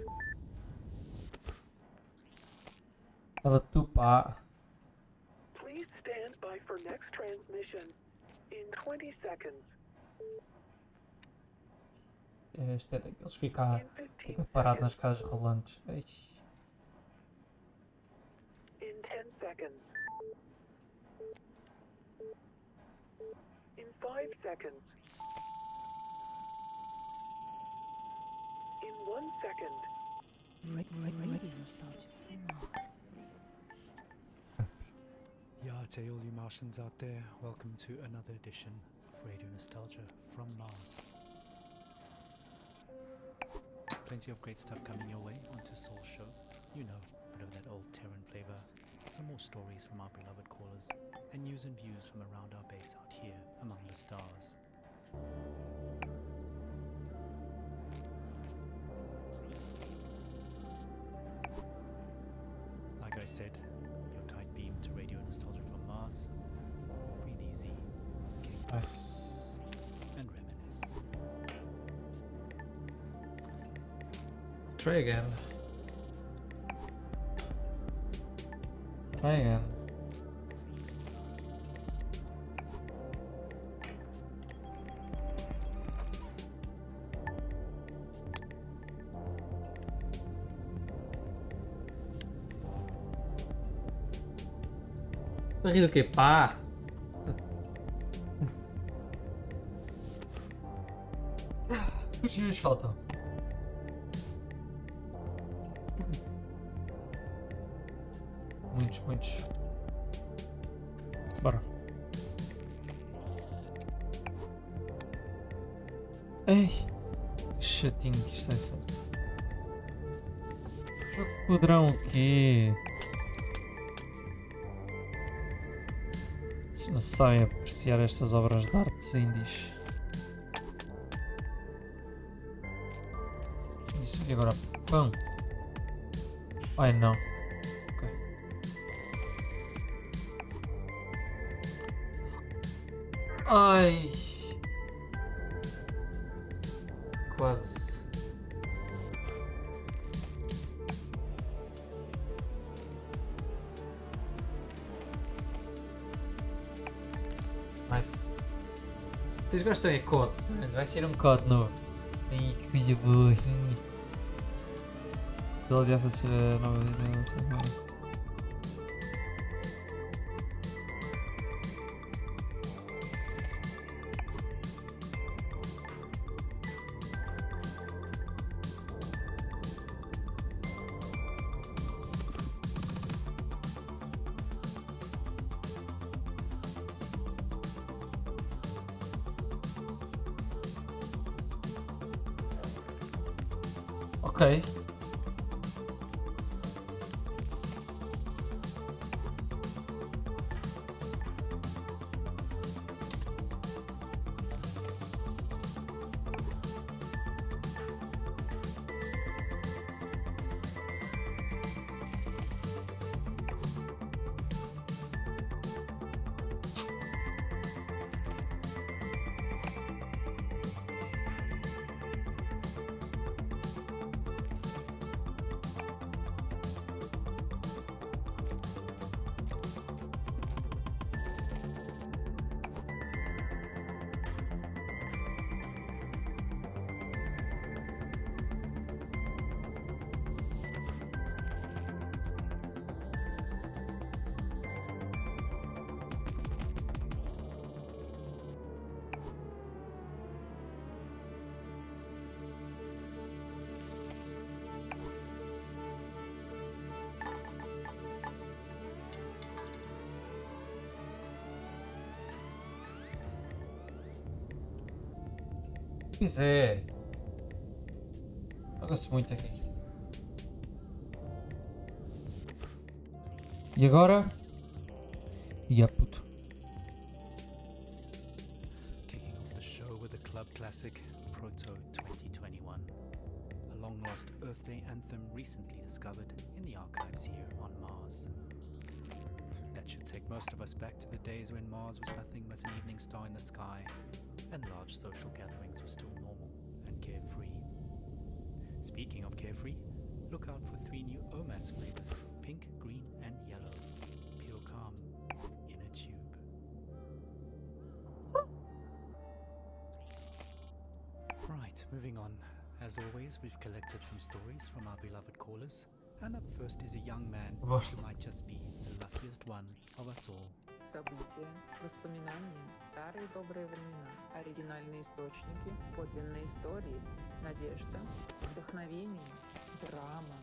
Ela tupa. Please stand by for next transmission in 20 seconds. Este é daqueles que fica parado nas casas rolantes. Ai. In 10 seconds. In 5 seconds. In 1 second. Radio Nostalgia from Mars. Yeah, to all you Martians out there, welcome to another edition of Radio Nostalgia from Mars. Plenty of great stuff coming your way onto Soul Show. You know, a bit of that old Terran flavor. Some more stories from our beloved callers, and news and views from around our base out here among the stars. Like I said, your tight beam to Radio Nostalgia from Mars. Breathe easy, kick back, and reminisce. Try again. Try again. Tá rindo o quê? Pá! Quantos minutos faltam? Muitos. Bora. Ei! Que chatinho que isto é ser. Jogo podrão o quê? Se não sabem apreciar estas obras de artes indies. Isso, e agora? Pão! Ai não. Ok. Ai! Quase. Nice. Vocês gostam de COD? Vai ser um COD novo. Ai, que coisa boa. Ele devia fazer a nova vida. Ok. Pois é. Paga-se muito aqui. E agora? Puto. Kicking off the show with the club classic Proto 2021, a long-lost Earth Day anthem recently discovered in the archives here on Mars. That should take most of us back to the days when Mars was nothing but an evening star in the sky, and large social gatherings were still normal and carefree. Speaking of carefree, look out for 3 new OMAS flavors, pink, green and yellow. Pure calm in a tube. Right, moving on. As always, we've collected some stories from our beloved callers. And up first is a young man who might just be the luckiest one of us all. События, воспоминания, старые добрые времена, оригинальные источники, подлинные истории, надежда, вдохновение, драма,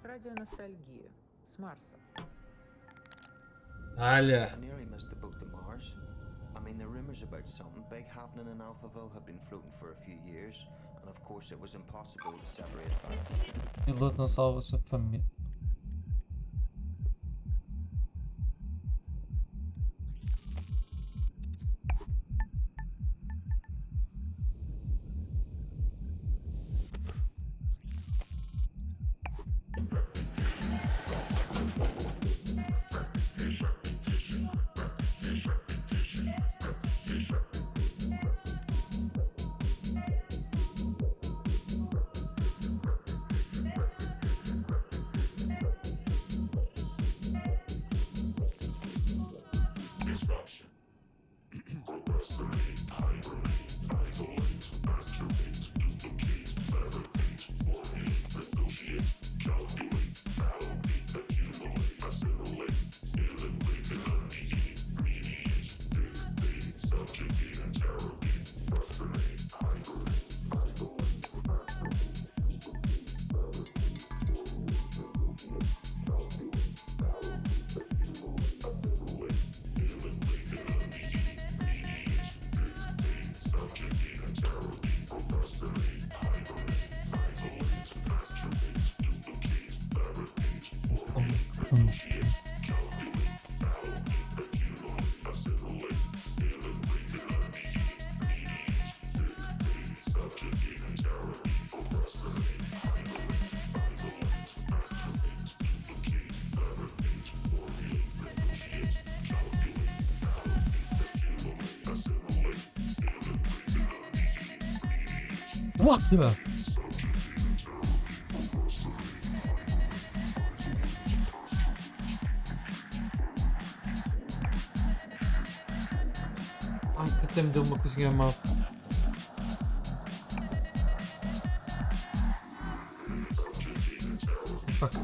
радионостальгия с Марса. Olha. I nearly missed the boat to Mars. I mean, the rumors about something big happening in Alphaville have been floating for a few years, and of course it was impossible to separate fact from fiction. Piloto não salva sua família. What the? Ai, que até me deu uma coisinha mal. Fuck.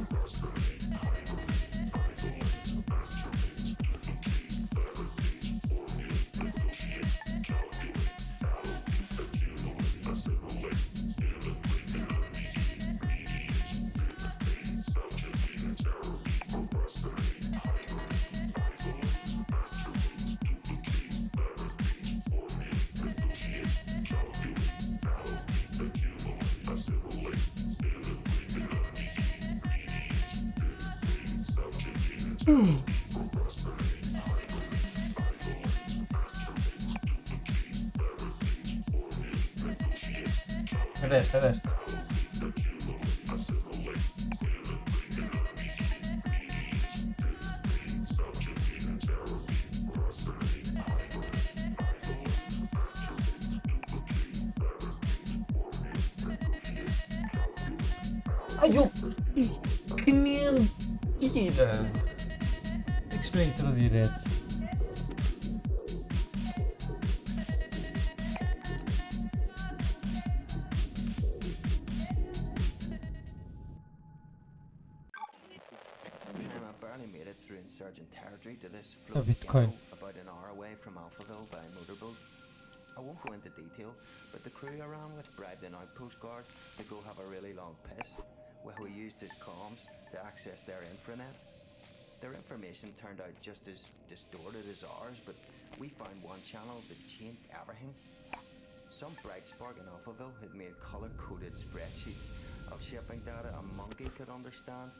É desta, é desta. Ai, eu... Que mentira! Tem que esperar entrar direto. A Bitcoin. About an hour away from Alphaville by motorboat. I won't go into detail, but the crew I ran with bribed an outpost guard to go have a really long piss, where we used his comms to access their infranet. Their information turned out just as distorted as ours, but we found one channel that changed everything. Some bright spark in Alphaville had made color-coded spreadsheets of shipping data a monkey could understand.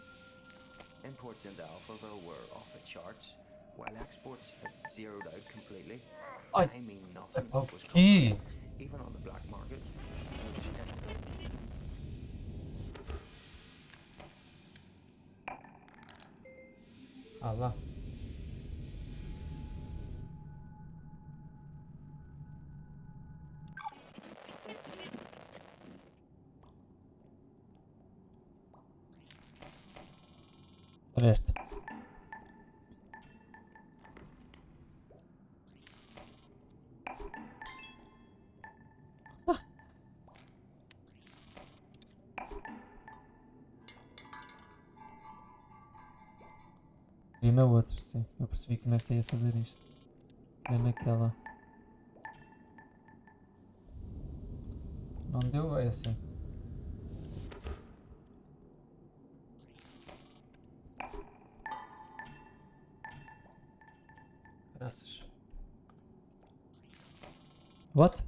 Imports into Alphaville were off the charts, while exports had zeroed out completely. I mean nothing was coming, even on the black market. Ah lá. Olha esta. E na outra, sim. Eu percebi que nesta ia fazer isto. É naquela. Não deu, é assim. Graças. What?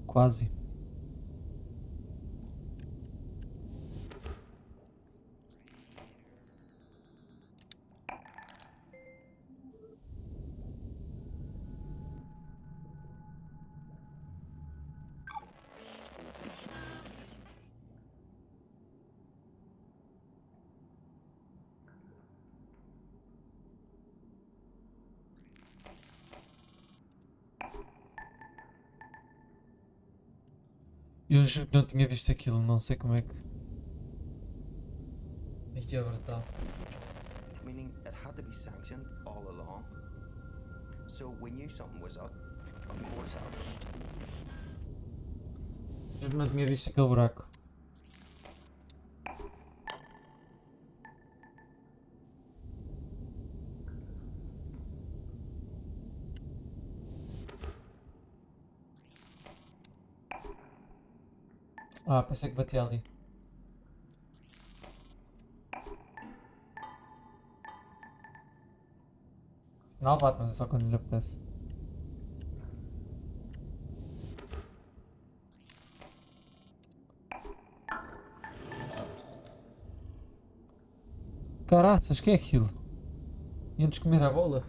Quase. Eu juro que não tinha visto aquilo, não sei como é que. E que é brutal. Meaning it had to be sanctioned all along. So we knew something was up. Of course, Eu não tinha visto aquele buraco. Ah, pensei que batia ali. Não bate, mas é só quando lhe apetece. Caraças, o que é aquilo? Iam-nos comer a bola?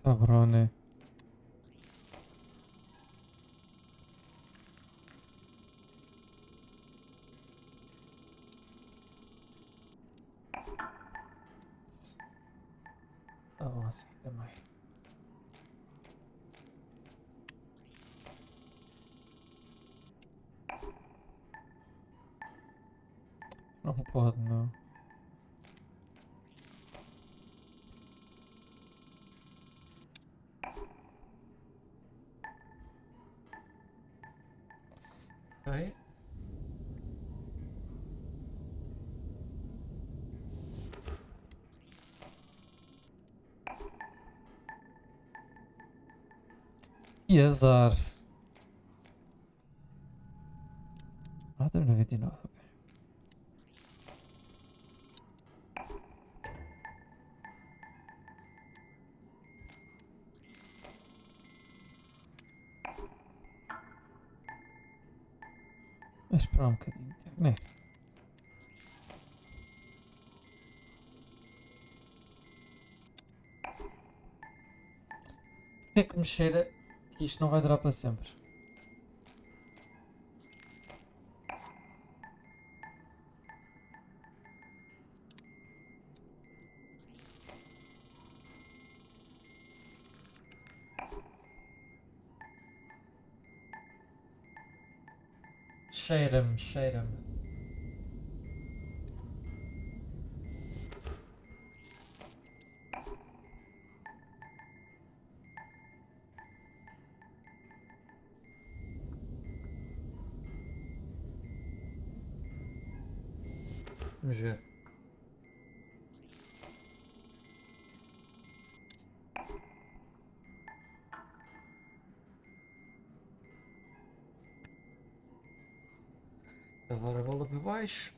Cabrone. Tá bom assim também. Não pode, não. Ok. Que azar. Ah, tem 99, ok. Vou esperar um bocadinho, né? Tem que mexer que isto não vai durar para sempre. Cheira-me, cheira-me. Vamos ver. Levar a bola para baixo.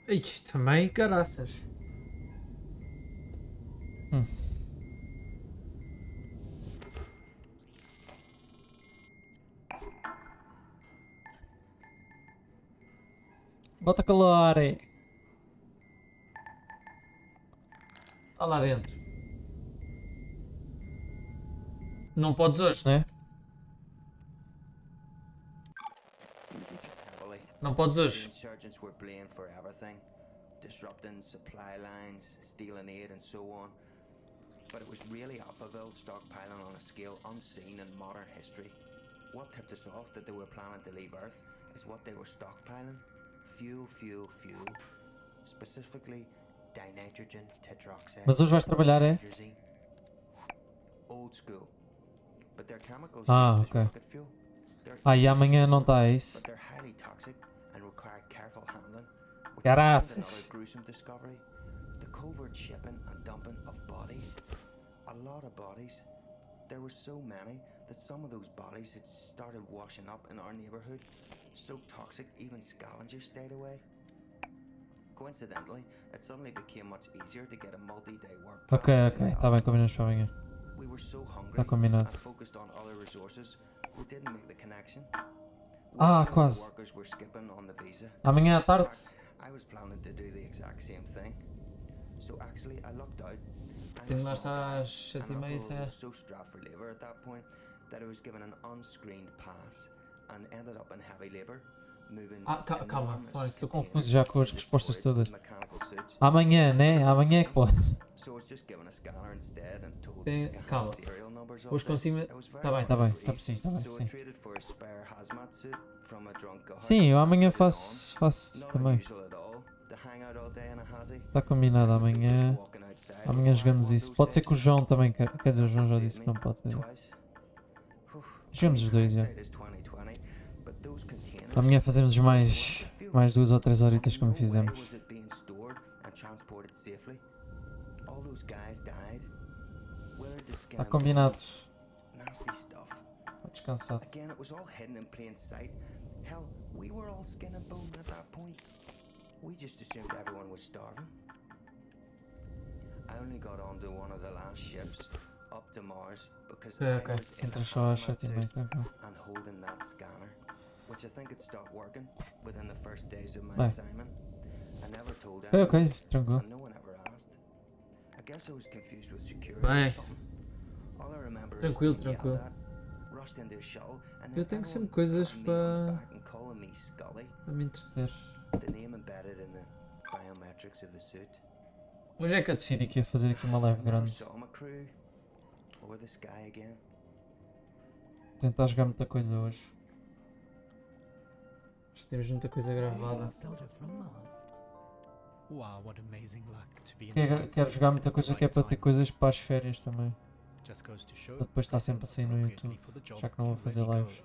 Ixi, também caraças. Bota calor. Está lá dentro. Não podes hoje, né? Não podes hoje. Insurgents were blamed for everything, disrupting supply lines, stealing aid, and so on. But it was really Alphaville stockpiling on a scale unseen in modern history. What tipped us off that they were planning to leave Earth is what they were stockpiling: fuel, fuel, fuel. Specifically, dinitrogen tetroxide. Mas hoje vais trabalhar, é? Old school. But their chemicals Ah, used as ok. rocket fuel. They're Ah, e amanhã não está isso. but they're highly toxic and require careful handling, which Caraças. explains another gruesome discovery: the covert shipping and dumping of bodies. A lot of bodies. There were so many that some of those bodies had started washing up in our neighborhood. So toxic, even scavengers stayed away. Coincidentally, it suddenly became much easier to get a multi-day work pass. Ok, ok. Está bem, combinamos para amanhã. We were so hungry Está combinado. and focused on other resources, we didn't make the connection. Ah, Some of the quase. workers were skipping on the visa. Amanhã à In tarde. fact, I was planning to do the exact same thing. So actually, I lucked out. I'm Tenho a mais small às guy, 7h30. and I was so strapped for labour at that point that I was given an unscreened pass and ended up in heavy labour, Calma, estou confuso já com as respostas todas. Amanhã, né? Amanhã é que pode. Calma. Hoje consigo. Tá bem, tá percebi, tá bem, sim. Sim, eu amanhã faço também. Está combinado amanhã. Amanhã jogamos isso. Pode ser que o João também quer dizer, o João já disse que não pode ter. Jogamos os dois, já. Amanhã fazemos mais 2 ou 3 horitas como fizemos. Está combinado. Estou descansado. We just assumed everyone was starving. I only got onto one of the last ships up to Mars because the thing was in a hazmat suit and holding that scanner, which I think had stopped working within the first days of my assignment. I never told anyone, and no one ever asked. I guess I was confused with security or something. All I remember is being yelled at, rushed into a shuttle, and then everyone calling me back and calling me Scully. The name embedded in the biometrics of the suit. Hoje é que eu decidi que ia fazer aqui uma live grande. Tentar jogar muita coisa hoje. Acho que temos muita coisa gravada. Quero jogar muita coisa que é para ter coisas para as férias também. Para depois estar sempre a sair no YouTube, já que não vou fazer lives.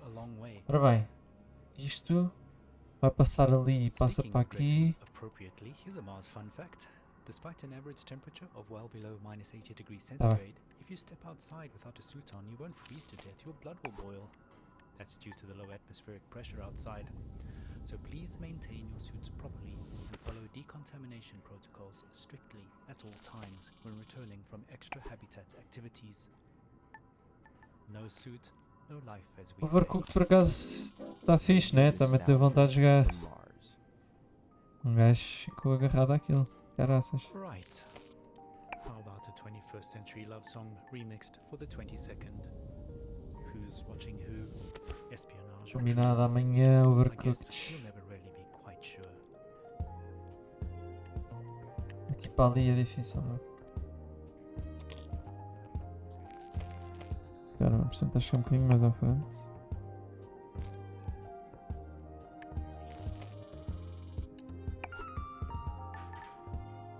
Ora bem, isto vai passar ali e passa para aqui. Despite an average temperature of well below minus 80 degrees centigrade, if you step outside without a suit on, you won't freeze to death, your blood will boil. That's due to the low atmospheric pressure outside. So please maintain your suits properly and follow decontamination protocols strictly at all times when returning from extra habitat activities. No suit, no life, as we O Overcooked por acaso está fixe, né? Também tenho vontade de jogar. Um gajo ficou agarrado àquilo. Caraças. Right. How about a 21st century love song remixed for the 22nd? Who's watching who? Espionage. Combinado amanhã, Overcooked. We'll never really be quite sure. Aqui para ali é difícil, não é? Espera, vamos tentar chegar um bocadinho mais à frente.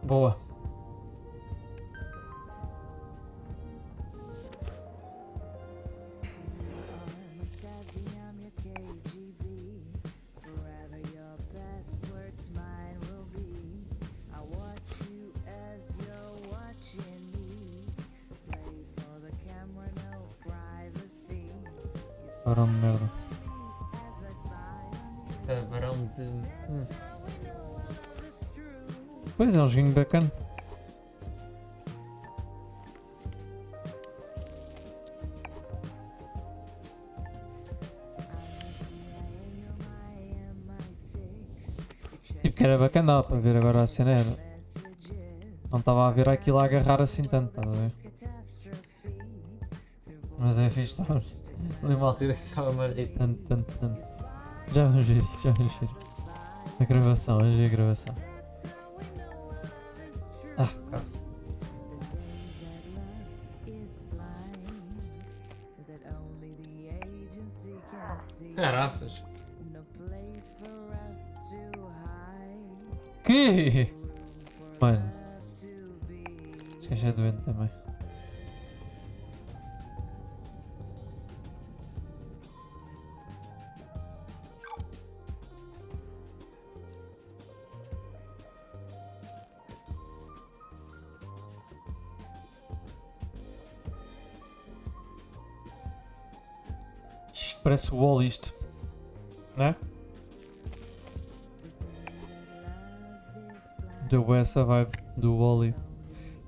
Boa. Varão de merda. Varão de... Pois é, um joguinho bacana. Tipo que era bacana, dava para ver agora a cena era. Não estava a ver aquilo a agarrar assim tanto, estás a ver? Mas é fixe, estava ali uma altura que estava-me a rir tanto. Já vamos ver isso, já vamos ver. A gravação, vamos ver a gravação. Quase. Caraças. Que? Mano. Este gajo é doente também. Parece o wall isto, né? Deu essa vibe do Wall-E,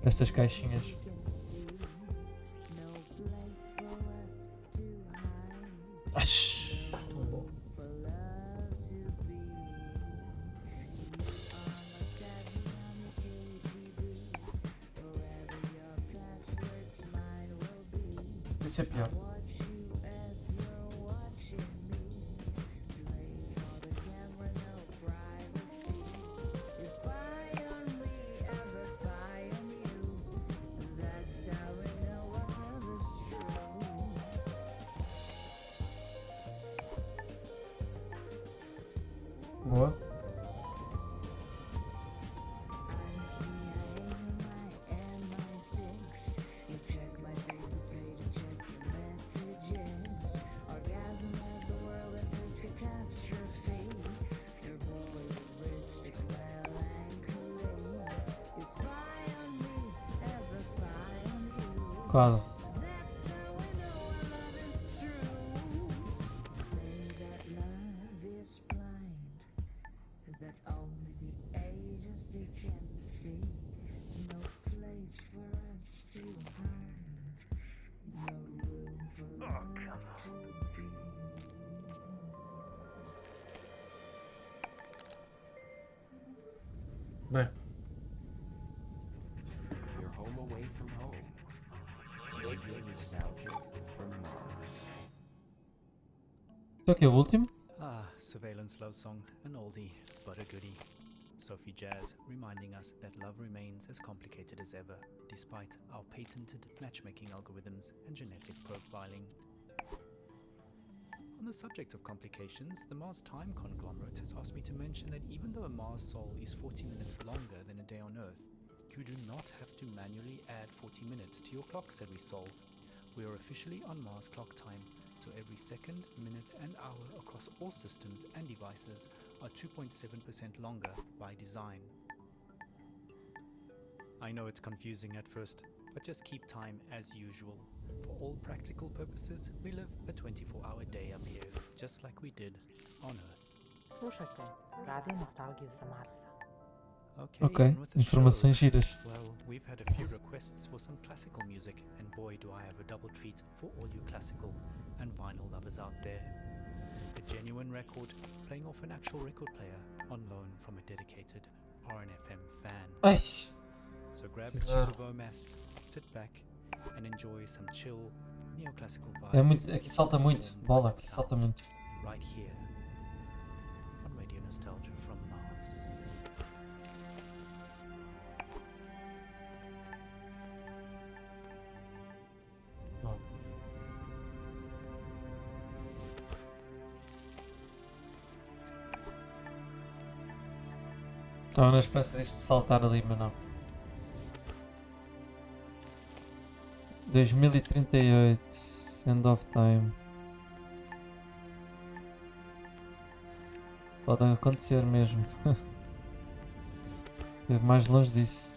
essas caixinhas. Tão bom. Isso é pior. Boa. Quase. Bem. You're home away from home. Radio nostalgia from Mars. Isso aqui é o último? Ah, Surveillance Love Song, an oldie, but a goodie. Sophie Jazz reminding us that love remains as complicated as ever, despite our patented matchmaking algorithms and genetic profiling. On the subject of complications, the Mars Time Conglomerate has asked me to mention that even though a Mars sol is 40 minutes longer than a day on Earth, you do not have to manually add 40 minutes to your clocks every sol. We are officially on Mars clock time, so every second, minute and hour across all systems and devices are 2.7% longer by design. I know it's confusing at first, but just keep time as usual. For all practical purposes, we live a 24-hour day up here, just like we did on Earth. Slušajte, Radio Nostalgiju sa Marsa. Ok, informações giras. Well, we've had a few requests for some classical music, and boy do I have a double treat for all you classical and vinyl lovers out there. A genuine record playing off an actual record player on loan from a dedicated RNFM fan. Eish. So grab a tube of OMS, sit back and enjoy some chill neoclassical vibes. É muito, aqui salta muito, bola, aqui salta muito. Right here on Radio Nostalgia from Mars. Bom. Estava na esperança disto de saltar ali, mas não. 2038, End of Time. Pode acontecer mesmo. Esteve mais longe disso.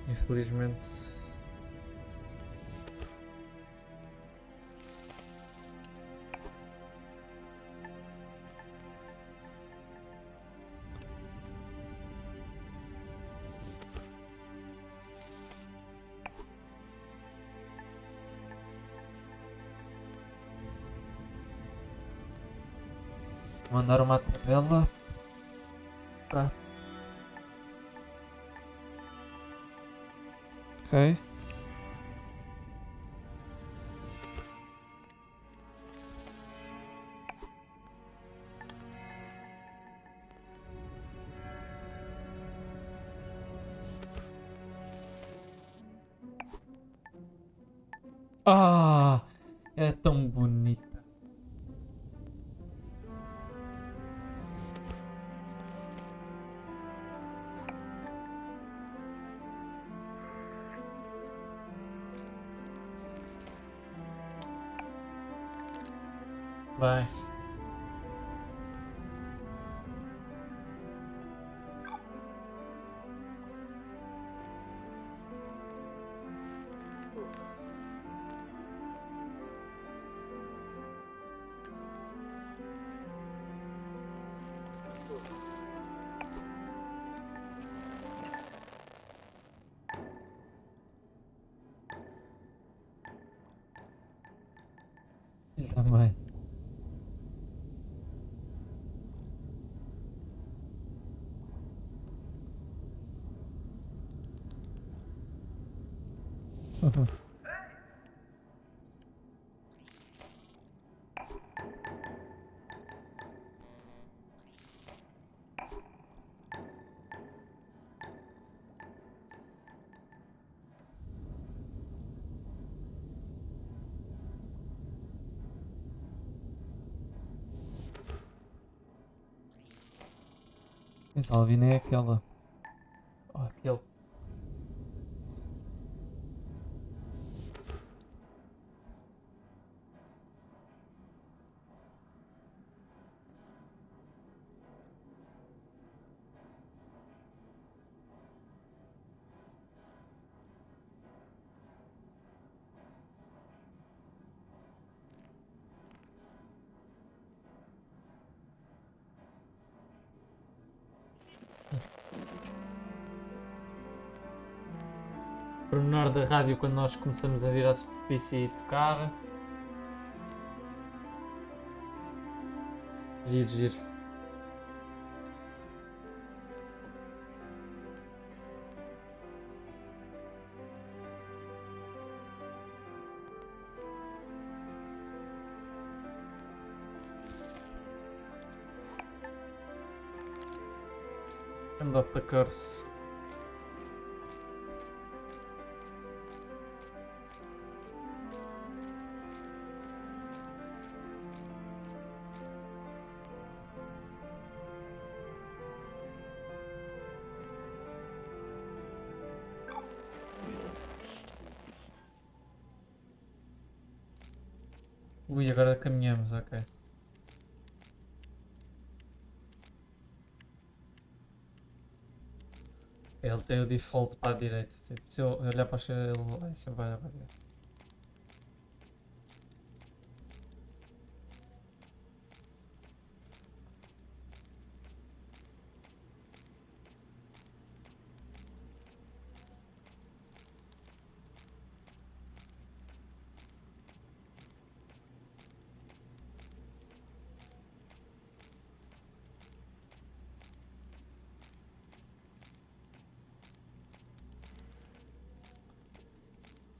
Infelizmente. Mandar uma tabela. Tá. Ok. Ah, é tão bonita. Bem. Ele também. Pois Alvina é aquela. Oh, aquele. Pormenor da rádio quando nós começamos a vir à superfície e tocar. Giro, giro. End of the curse. Ui, agora caminhamos, ok. Ele tem o default para a direita. Tipo, se eu olhar para a esquerda, ele vai sempre olhar para a direita.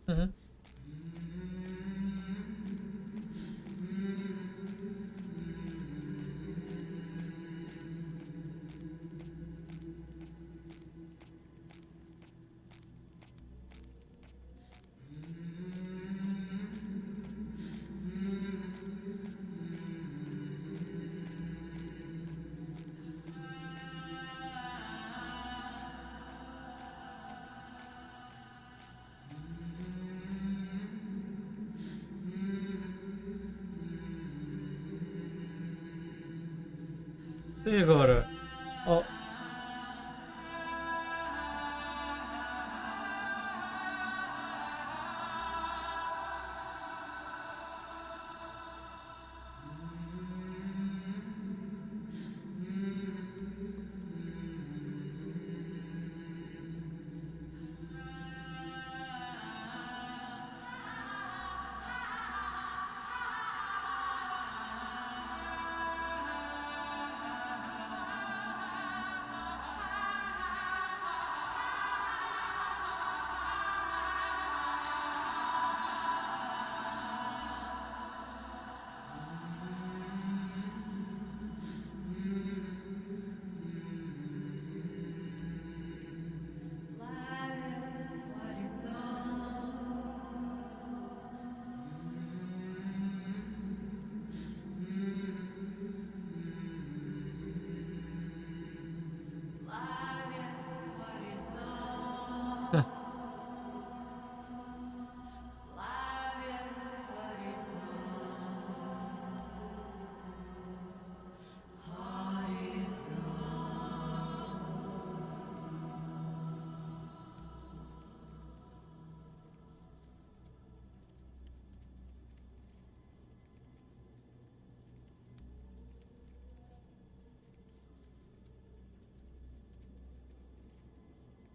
Uhum. E agora? Oh.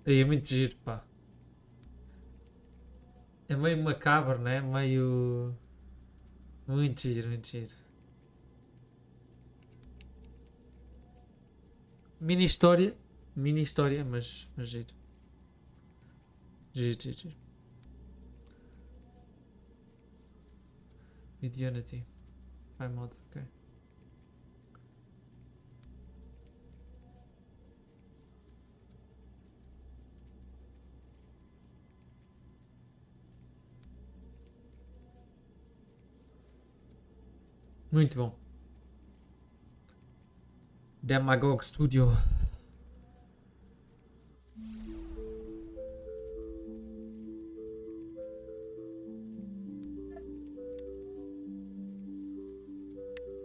Aí é muito giro, pá. É meio macabro, né? Meio... Muito giro, muito giro. Mini história, mas giro. Giro, giro, giro. Medianity. Vai mod, ok. Muito bom. Demagog Studio.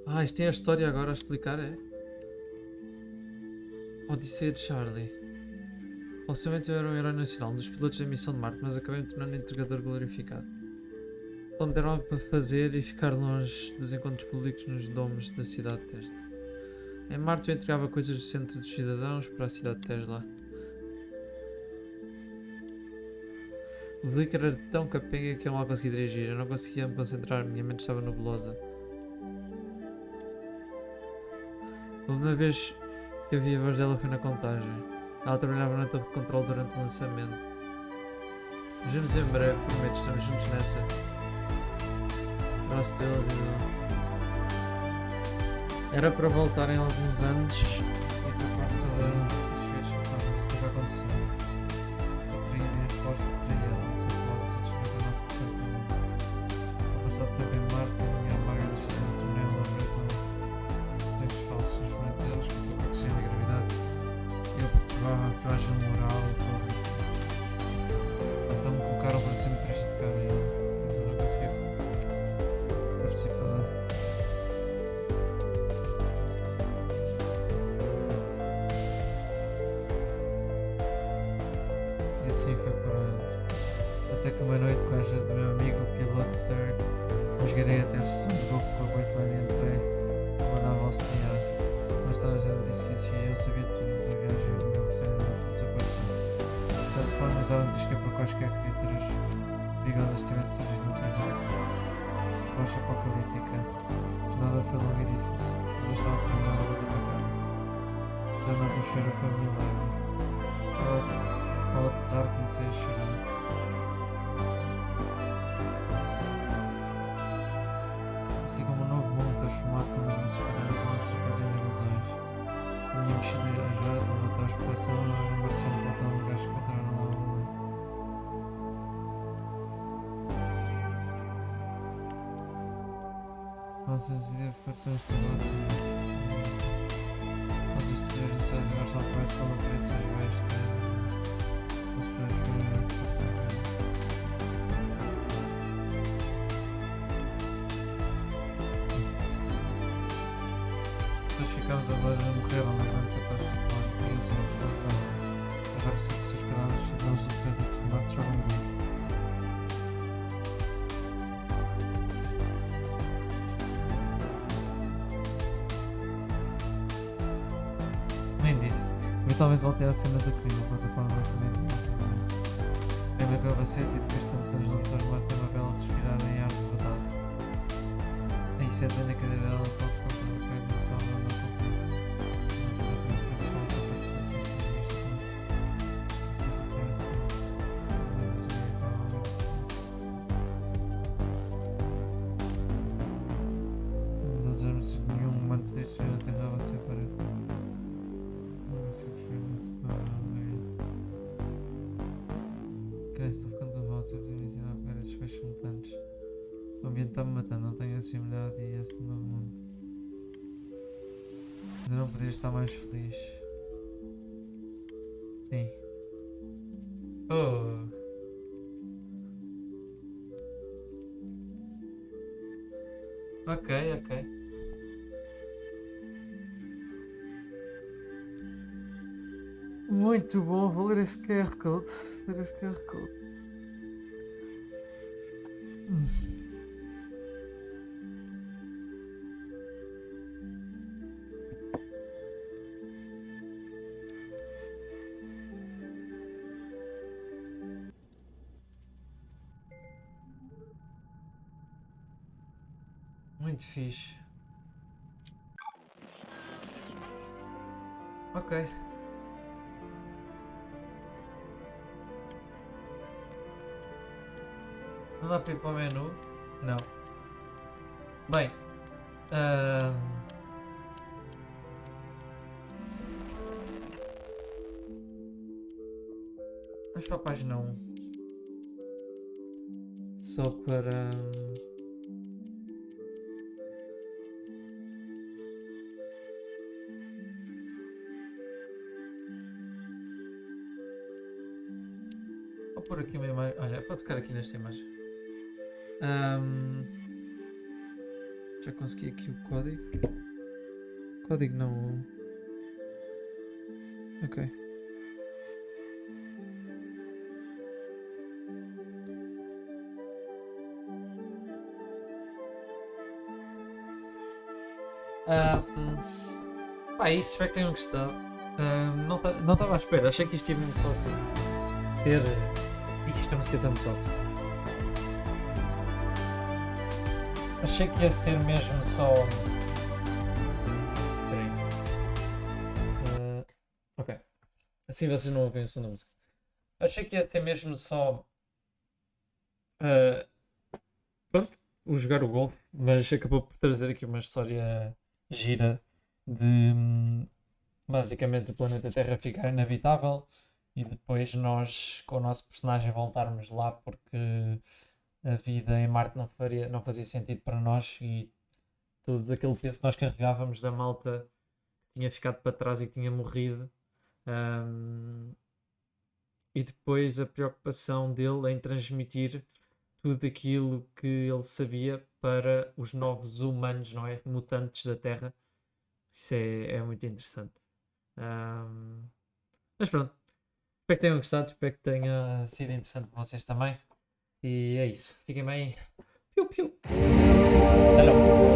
Ah, isto tem a história agora a explicar, é? Odisseia de Charlie. Obviamente eu era um herói nacional, um dos pilotos da missão de Marte, mas acabei me tornando um entregador glorificado. Só me deram algo para fazer e ficar longe dos encontros públicos nos domes da cidade de Tesla. Em Marte eu entregava coisas do centro dos cidadãos para a cidade de Tesla. O veículo era tão capenga que eu não conseguia dirigir, eu não conseguia me concentrar, minha mente estava nebulosa. A última vez que eu vi a voz dela foi na contagem. Ela trabalhava na torre de controle durante o lançamento. Vemos em breve, prometo, estamos juntos nessa. Abraço deles e era para voltar em alguns anos e foi parte dos feitos mas isso nunca aconteceu. Eu traía a minha resposta, traía ela, não sei falar dos outros 99% do mundo. Ao passar tempo em Marte, a minha amarga destino de janela aberta tempos falsos, frente deles, que foi protegendo a gravidade. Eu perturbava a frágil moral e pública. Então me colocaram para ser motorista de cabine. Eu não conseguia participar. E assim foi por anos. Até que uma noite, com a ajuda do meu amigo, o piloto Sir, me esgarei a ter sessão de golpe com a Wasteland e entrei numa nave auxiliar. Mas toda a gente disse que isso e eu sabia tudo da viagem e não percebi nada que desapareceu. De certa forma, usaram de escape para quaisquer criaturas perigosas tivessem surgido no terreno. Pós-apocalíptica. Mas nada foi longo e difícil. Eu estava treinado a bater na cama. Já na atmosfera foi um milagre. Ao aterrar comecei a chorar. Assim como um novo mundo transformado quando nos esperar as nossas velhas ilusões. A minha mochila já quando atrás de proteção era um marciano voltando ao lugar que encontraram lá no meio. Nossas identificações de negócio. Nossas teorias dos céus agora estão apoiadas pela parede dos seus velhos. Os preços foram pessoas ficámos agora a morrer na banca para estipular e os outros passaram. Agora se os seus cadáveres cidadãos do prédio de Marte jogam muito. Nem disse. Virtualmente voltei à cena do crime, a plataforma de lançamento. É meu capacete e depois de tantos anos de lutar, Marte tem uma bela respirar em ar de verdade. E se é na cadeira dela, salto de controle, que é muito salva na companhia. Mas exatamente isso fala só para perceber que isso é isto. Não sei se eu tenho assim. Mas eu ia para algo assim. Mas eles não se nenhum humano podia subir na Terra a ser parede. Não sei que foi uma situação. Cresce, estou ficando com volta, eu podia me ensinar a pegar esses peixes mutantes. O ambiente está-me matando, não tenho acessibilidade e esse novo mundo. Mas eu não podia estar mais feliz. Sim. Oh! Ok. Muito bom, vou ler esse QR Code. Muito fixe. Ok. Não dá para ir para o menu? Não. Bem. Vamos para a página 1. Só para... Vou pôr aqui uma imagem. Olha, pode ficar aqui nesta imagem. Já consegui aqui o código. Código não. Ok. Pá, isto espero que tenham gostado. Não estava à espera, achei que isto ia mesmo só ter. Isto é música tão top. Achei que ia ser mesmo só. Espera aí. Ok. Assim vocês não ouvem o som da música. Achei que ia ser mesmo só. Pronto, o jogar o golfe, mas acabou por trazer aqui uma história gira de basicamente o planeta Terra ficar inabitável e depois nós, com o nosso personagem, voltarmos lá porque a vida em Marte não fazia sentido para nós e todo aquele peso que nós carregávamos da malta que tinha ficado para trás e que tinha morrido. E depois a preocupação dele em transmitir tudo aquilo que ele sabia para os novos humanos, não é? Mutantes da Terra. Isso é muito interessante. Mas pronto. Espero que tenham gostado. Espero que tenha sido interessante para vocês também. E é isso. Fiquem bem. Piu, piu. Hello.